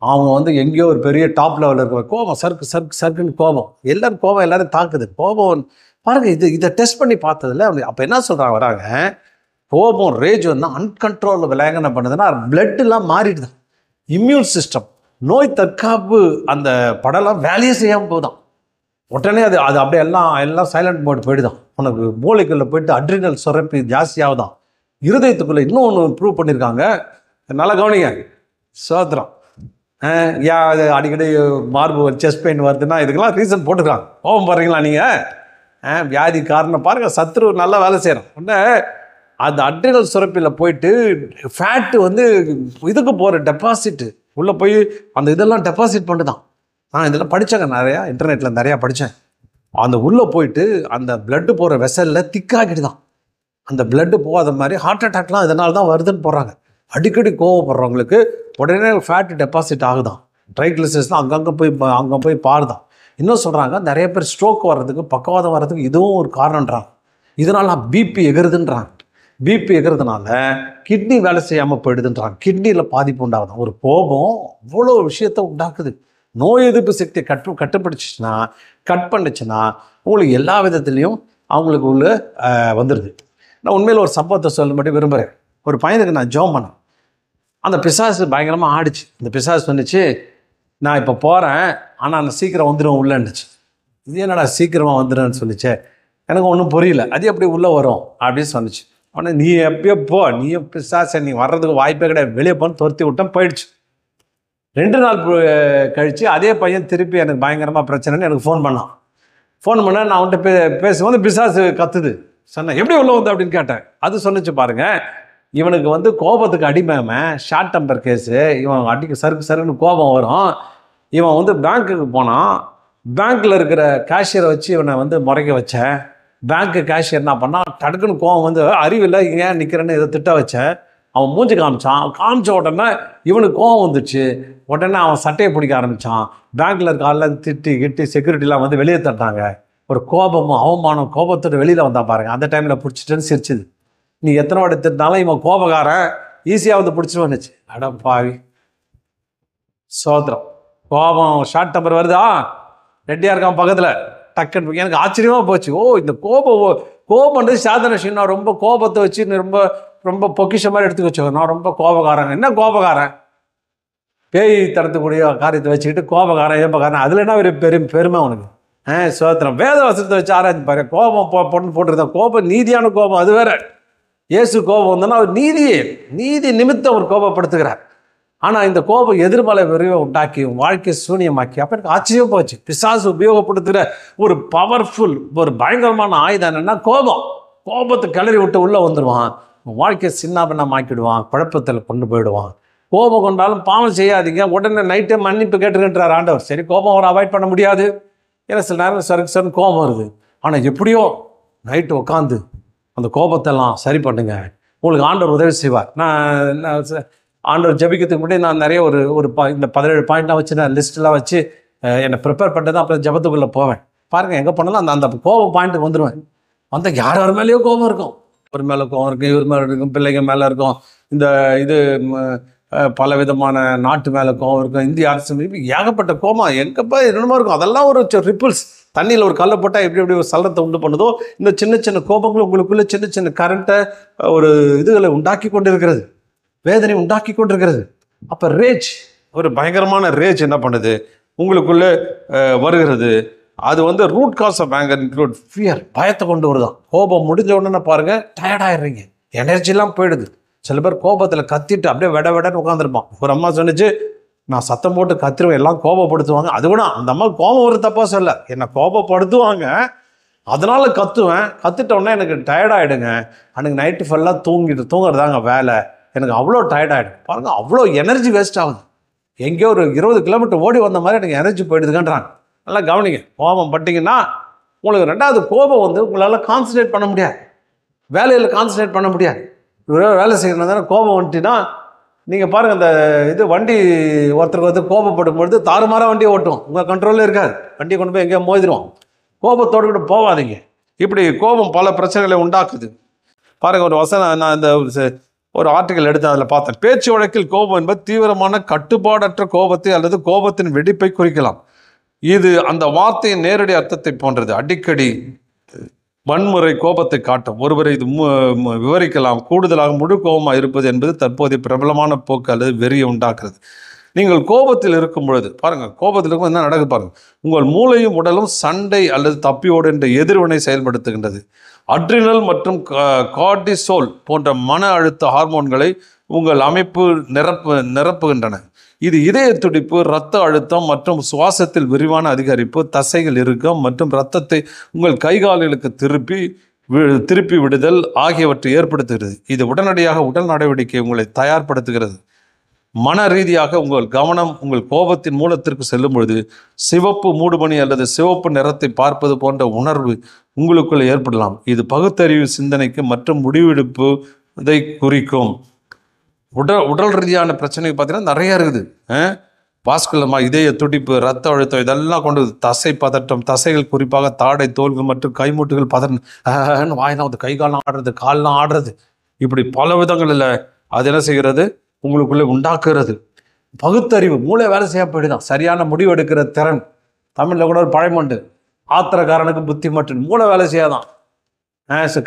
அவங்க வந்து எங்கேயோ ஒரு பெரிய டாப் லெவலில் இருக்கிற கோபம் சர்க்குன்னு கோபம், எல்லாரும் கோபம் எல்லாரும் தாக்குது. கோபம் பாருங்க, இதை டெஸ்ட் பண்ணி பார்த்ததில்ல. அப்போ என்ன சொல்கிறாங்க வராங்க, கோபம் ரேஜ் வந்து அன்கண்ட்ரோல் விளையாங்க பண்ணுதுன்னா பிளட்டெல்லாம் மாறிடுது, இம்யூன் சிஸ்டம் நோய் தற்காப்பு அந்த படம்லாம் வேலையே செய்யாமல் போதும். உடனே அது அப்படியே எல்லாம் சைலண்ட் மோட் போயிடுதான். உனக்கு மூளைக்குள்ளே போயிட்டு அட்ரினல் சுரப்பி ஜாஸ்தியாகுதான். இருதயத்துக்குள்ளே இன்னும் ஒன்று ப்ரூவ் பண்ணியிருக்காங்க, நல்லா கவனிங்க. சோத்திரம் அது அடிக்கடி மார்பு செஸ்ட் பெயின் வருதுன்னா இதுக்கெல்லாம் ரீசன் போட்டுக்கலாம். கோபம் பாருங்களா நீங்கள், வியாதி காரணம் பாருங்கள், சத்ரு நல்லா வேலை செய்கிறோம். உடனே அந்த அட்ரினல் சுரப்பியில் போயிட்டு ஃபேட்டு வந்து இதுக்கு போகிற டெபாசிட்டு உள்ளே போய் அந்த இதெல்லாம் டெபாசிட் பண்ணுதான். நான் இதெல்லாம் படித்தேங்க, நிறையா இன்டர்நெட்டில் நிறையா படித்தேன். அந்த உள்ளே போயிட்டு அந்த பிளட்டு போகிற வெசலில் திக்காகிட்டு அந்த பிளட்டு போகாத மாதிரி ஹார்ட் அட்டாக்லாம் இதனால தான் வருதுன்னு போகிறாங்க. அடிக்கடி கோவப்படுறவங்களுக்கு உடனே ஃபேட்டு டெபாசிட் ஆகுதான், ட்ரைக்ளிசரைட்ஸ்லாம் அங்கே போய் பாருதான். இன்னும் சொல்கிறாங்க, நிறைய பேர் ஸ்ட்ரோக் வர்றதுக்கு பக்கவாதம் வர்றதுக்கு இதுவும் ஒரு காரணன்றாங்க. இதனால் பிபி எகிறதுன்றாங்க. பிபி எகிறதுனால கிட்னி வேலை செய்யாமல் போயிடுதுன்றாங்க, கிட்னியில் பாதிப்பு உண்டாகுதான். ஒரு கோபம் அவ்வளோ விஷயத்தை உண்டாக்குது. நோய் எதிர்ப்பு சக்தியை கட்டுப்படுச்சுன்னா உங்களுக்கு எல்லா விதத்துலேயும் அவங்களுக்கு உள்ள வந்துடுது. நான் உண்மையில் ஒரு சம்பவத்தை சொல்லும்படி விரும்புகிறேன். ஒரு பையனுக்கு நான் ஜெபம் பண்ணேன், அந்த பிசாசு பயங்கரமாக ஆடிச்சு. இந்த பிசாசு வந்துச்சு, நான் இப்போ போகிறேன் ஆனால் நான் சீக்கிரம் வந்துடுவேன் உள்ளேன்னுச்சு. இது என்னடா சீக்கிரமாக வந்துடுன்னு சொல்லிச்சு, எனக்கு ஒன்றும் புரியல. அது எப்படி உள்ளே வரும் அப்படின்னு சொன்னிச்சு. ஆனால் நீ எப்பயோ போ, நீயும் பிசாசை, நீ வர்றதுக்கு வாய்ப்பே கிடையாது, வெளியே போன்னு துரத்தி விட்டேன், போயிடுச்சு. 2 நாள் கழித்து அதே பையன் திருப்பி எனக்கு பயங்கரமாக பிரச்சனைன்னு எனக்கு ஃபோன் பண்ணால் நான் அவன்கிட்ட பேசும்போது பிசாசு கத்துது. சொன்னேன், எப்படி உள்ள வந்து அப்படின்னு கேட்டேன். அது சொன்னிச்சு பாருங்கள், இவனுக்கு வந்து கோபத்துக்கு அடிமையாம ஷார்ட் டெம்பர் கேஸு, இவன் அடிக்க சருக்குன்னு கோபம் வரும். இவன் வந்து பேங்க்குக்கு போனான், பேங்க்கில் இருக்கிற கேஷியரை வச்சு இவனை வந்து முறைக்க வச்சேன். பேங்க்கு கேஷியர் என்ன பண்ணான், டக்குன்னு கோபம் வந்து அறிவில்லை ஏன் நிற்கிறேன்னு இதை திட்ட வச்சேன். அவன் மூஞ்சி காமிச்ச உடனே இவனுக்கு கோபம் வந்துச்சு. உடனே அவன் சட்டையை பிடிக்க ஆரம்பித்தான். பேங்க்கில் இருக்க ஆள்லாம் திட்டி செக்யூரிட்டிலாம் வந்து வெளியே தட்டாங்க. ஒரு கோபமும் அவமானம் கோபத்தோட வெளியில் வந்தான் பாருங்கள். அந்த டைமில் பிடிச்சிட்டேன்னு சிரிச்சுது. நீ எத்தனை வாட்டி திட்டினாலும் இவன் கோபக்காரன், ஈஸியாக வந்து பிடிச்சிட்டு வந்துச்சு. அடப்பாவி, சோத்திரம். கோபம் ஷார்ட் டெம்பர் வருதா, ரெட்டியாக இருக்கான் பக்கத்தில், டக்குன்னு எனக்கு ஆச்சரியமாக போச்சு. இந்த கோபம்ன்றது சாதாரண விஷயம். நான் ரொம்ப கோபத்தை வச்சு ரொம்ப ரொம்ப பொக்கிஷ மாதிரி எடுத்துக்க வச்சோம். நான் ரொம்ப கோபக்காரன். என்ன கோபக்காரன், பேய் தரத்துக்கூடிய காரியத்தை வச்சுக்கிட்டு கோபக்காரன் ஏப்பக்காரன், அதில் என்ன ஒரு பெருமை உனக்கு? சோத்திரம். வேத வசனத்தை வச்சு ஆராய்ச்சி பாரு. கோபம் பொண்ணு போட்டுருந்தேன், கோபம் நீதியான கோபம் அது வேற. இயேசு கோபம் வந்தோன்னா அவர் நீதி நிமித்தம் அவர் கோபப்படுத்துகிறார். ஆனால் இந்த கோபம் எதிர்மலை விரைவை உண்டாக்கி வாழ்க்கையை சூனியமாக்கி, அப்போ எனக்கு ஆச்சரியம் போச்சு. பிசாசு உபயோகப்படுத்துகிற ஒரு பவர்ஃபுல் ஒரு பயங்கரமான ஆயுதம் என்னென்னா கோபத்தை கிளறி விட்டு உள்ளே வந்துடுவான், வாழ்க்கையை சின்னாபின்னம் ஆக்கிடுவான், குழப்பத்தில் கொண்டு போயிடுவான். கோபம் கொண்டாலும் பாவம் செய்யாதீங்க, உடனே நைட்டே மன்னிப்பு கேட்டுக்கின்றார் ஆண்டவர். சரி, கோபம் அவரை அவாய்ட் பண்ண முடியாது, ஏன்னா சில நேரம் சருக்கு கோபம் வருது. ஆனால் எப்படியோ நைட்டு உட்காந்து அந்த கோபத்தெல்லாம் சரி பண்ணுங்க, உங்களுக்கு ஆண்டவர் உதவி செய்வார். நான் ஆண்டவர் ஜபிக்கிறதுக்கு முன்னாடி நான் நிறைய இந்த 17 பாயிண்ட்லாம் வச்சு நான் லிஸ்ட்டெலாம் வச்சு என்னை ப்ரிப்பேர் பண்ணிட்டு தான் அப்புறம் ஜபத்துக்குள்ளே போவேன். பாருங்கள், எங்கே போனாலும் அந்த கோபம் பாயிண்ட்டுக்கு வந்துடுவேன். வந்தால் யார் மேலேயோ கோபம் இருக்கும், ஒரு மேலே கோபம் இருக்கும், இவர் மேலே இருக்கும், பிள்ளைங்க மேலே இருக்கும், இது பல விதமான நாட்டு மேலே கோபம் இருக்கும், இந்திய அரசு ஏகப்பட்ட கோபம் எங்கப்பா என்னமோ இருக்கும். அதெல்லாம் ஒரு ரிப்பிள்ஸ், தண்ணியில் ஒரு கல்லை போட்டால் எப்படி ஒரு சலனத்தை உண்டு பண்ணுதோ, இந்த சின்ன சின்ன கோபங்கள் உங்களுக்குள்ளே சின்ன கரண்ட்டை ஒரு இதுகளை உண்டாக்கி கொண்டு இருக்கிறது, வேதனை உண்டாக்கி கொண்டிருக்கிறது. அப்போ ரேஜ், ஒரு பயங்கரமான ரேஜ் என்ன பண்ணுது உங்களுக்குள்ளே வருகிறது. அது root cause of anger include fear, பயத்தை கொண்டு வருதான். கோபம் முடிஞ்ச உடனே பாருங்கள் டயர்டாயிடுறீங்க, எனர்ஜிலாம் போயிடுது. சில பேர் கோபத்தில் கத்திட்டு அப்படியே விடன்னு உட்காந்துருப்பான். ஒரு அம்மா சொன்னிச்சு, நான் சத்தம் போட்டு கத்திருவேன், எல்லாம் கோபப்படுத்துவாங்க. அது கூட அந்த அம்மா கோபம் ஒரு தப்பாக சொல்ல, என்னை கோபப்படுத்துவாங்க, அதனால கத்திட்டோன்னே எனக்கு டயர்டாயிடுங்க, அன்றைக்கி நைட்டு ஃபுல்லாக தூங்குறதாங்க வேலை, எனக்கு அவ்வளோ டயர்டாயிடும். பாருங்கள், அவ்வளோ எனர்ஜி வேஸ்ட் ஆகுது. எங்கேயோ ஒரு 20 கிலோமீட்டர் ஓடி வந்த மாதிரி எனக்கு எனர்ஜி போயிடுதுங்கன்றாங்க. நல்லா கவனிங்க, கோபம் பட்டிங்கன்னா உங்களுக்கு ரெண்டாவது கோபம் உங்களால் கான்சன்ட்ரேட் பண்ண முடியாது, வேலையில் கான்சன்ட்ரேட் பண்ண முடியாது. வேலை செய்யணும் தானே கோபம் வந்துட்டுன்னா, நீங்கள் பாருங்கள், அந்த வண்டி ஒருத்தருக்கு கோபப்படும் பொழுது தாறுமாறாக வண்டியை ஓட்டும், உங்கள் கண்ட்ரோலில் இருக்காது, வண்டியை கொண்டு போய் எங்கேயோ மோதிடுவோம். கோபத்தோடு கூட போகாதீங்க. இப்படி கோபம் பல பிரச்சனைகளை உண்டாக்குது. பாருங்கள், ஒரு வசனம் நான் ஒரு ஆர்டிக்கல் எடுத்து அதில் பார்த்தேன். பேச்சு வழக்கில் கோபம் என்பது தீவிரமான கட்டுப்பாடற்ற கோபத்தை அல்லது கோபத்தின் வெடிப்பை குறிக்கலாம். இது அந்த வார்த்தையின் நேரடி அர்த்தத்தை போன்றது. அடிக்கடி வன்முறை கோபத்தை காட்டும் ஒருவரை இது விவரிக்கலாம். கூடுதலாக முழு கோபமாக இருப்பது என்பது தற்போதைய பிரபலமான போக்கு அல்லது வெறியை உண்டாக்குறது. நீங்கள் கோபத்தில் இருக்கும் பொழுது பாருங்கள், கோபத்தில் இருக்கும் என்ன நடக்குது பாருங்கள், உங்கள் மூளையும் உடலும் சண்டை அல்லது தப்பியோடு என்ற எதிர்வினை செயல்படுத்துகின்றது. அட்ரினல் மற்றும் கார்டிசோல் போன்ற மன அழுத்த ஹார்மோன்களை உங்கள் அமைப்பு நிரப்புகின்றன. இது இதய துடிப்பு, இரத்த அழுத்தம் மற்றும் சுவாசத்தில் விரிவான அதிகரிப்பு, தசைகள் இறுக்கம் மற்றும் இரத்தத்தை உங்கள் கைகால்களுக்கு திருப்பி விடுதல் ஆகியவற்றை ஏற்படுத்துகிறது. இது உடனடியாக உடல் நடவடிக்கை உங்களை தயார்படுத்துகிறது. மன ரீதியாக உங்கள் கவனம் உங்கள் கோபத்தின் மூலத்திற்கு செல்லும் பொழுது சிவப்பு மூடுபனி அல்லது சிவப்பு நிறத்தை பார்ப்பது போன்ற உணர்வு உங்களுக்குள்ள ஏற்படலாம். இது பகுத்தறிவு சிந்தனைக்கு மற்றும் முடிவெடுப்பு இதை குறிக்கும். உடல் ரீதியான பிரச்சனை பார்த்தீங்கன்னா நிறைய இருக்குது. வாஸ்குலமா, இதய துடிப்பு, ரத்த அழுத்தம், இதெல்லாம் கொண்டு தசை பதட்டம், தசைகள் குறிப்பாக தாடை, தோள்கள் மற்றும் கைமூட்டுகள் பதட்டம், வாய்தான் கைகாலம் ஆடுறது, கால்லாம் ஆடுறது, இப்படி பல விதங்களில் அது என்ன செய்கிறது உங்களுக்குள்ளே உண்டாக்குறது. பகுத்தறிவு, மூளை வேலை செய்ய போயிடுதான். சரியான முடிவு எடுக்கிற திறன், தமிழில் கூட ஒரு பழமொண்டு, ஆத்திரக்காரனுக்கு புத்தி மட்டும், மூளை வேலை செய்யாதான்.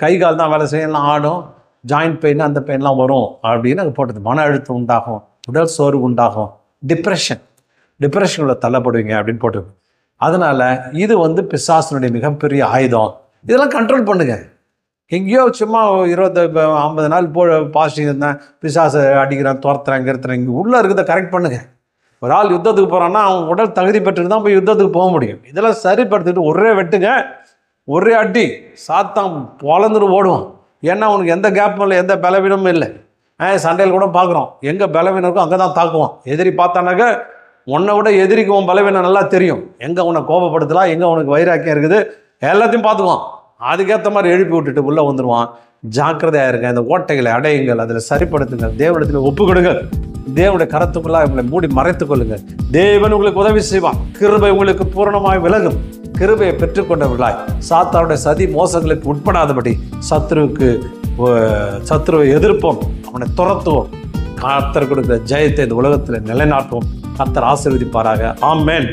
கை கால் தான் வேலை செய்யலாம், ஆடும், ஜாயிண்ட் பெயின் அந்த பெயின்லாம் வரும் அப்படின்னு அது போட்டது. மன அழுத்தம் உண்டாகும், உடல் சோர்வு உண்டாகும், டிப்ரெஷனில் தள்ளப்படுவீங்க அப்படின்னு போட்டு. அதனால் இது பிசாசனுடைய மிகப்பெரிய ஆயுதம். இதெல்லாம் கண்ட்ரோல் பண்ணுங்க. எங்கேயோ சும்மா 50 நாள் பாசிட்டிவ் இருந்தேன், பிசாசை அடிக்கிறேன், துரத்துறேன், இங்கே உள்ளே இருக்கிறத கரெக்ட் பண்ணுங்க. ஒரு ஆள் யுத்தத்துக்கு போகிறான்னா அவன் உடல் தகுதி பெற்றுட்டு தான் போய் யுத்தத்துக்கு போக முடியும். இதெல்லாம் சரிப்படுத்திட்டு ஒரே வெட்டுங்க, ஒரே அடி, சாத்தான் பொழந்துட்டு ஓடுவான். ஏன்னா உனக்கு எந்த கேப்பும் இல்லை, எந்த பலவீனமும் இல்லை. சண்டையில் கூட பார்க்குறோம், எங்கே பலவீனம் இருக்கும் அங்கே தான் தாக்குவான். எதிரி பார்த்தானாக்க உன்னை விட எதிரிக்கு உன் பலவீனம் நல்லா தெரியும். எங்கே உன்னை கோபப்படுத்தலாம், எங்கே உனக்கு வைராக்கியம் இருக்குது, எல்லாத்தையும் பார்த்துக்குவான். அதுக்கேற்ற மாதிரி எழுப்பி விட்டுட்டு உள்ளே வந்துடுவான். ஜாக்கிரதையாக இருங்க, இந்த ஓட்டைகளை அடையுங்கள், அதில் சரிப்படுத்துங்கள், தேவனிடத்தில் ஒப்பு கொடுங்க, தேவனுடைய கரத்துக்குள்ளாக உங்களை மூடி மறைத்துக் கொள்ளுங்கள். தேவன் உங்களுக்கு உதவி செய்வான். கிருபை உங்களுக்கு பூரணமாய் விலகும். கிருபையை பெற்றுக்கொண்டவர்களாய் சாத்தானுடைய சதி மோசங்களுக்கு உட்படாதபடி சத்துருவை எதிர்ப்போம், அவனை துரத்துவோம். கர்த்தர் கொடுக்கிற ஜெயத்தை இந்த உலகத்தில் நிலைநாட்டுவோம். கர்த்தர் ஆசீர்வதிப்பாராக. ஆமென்.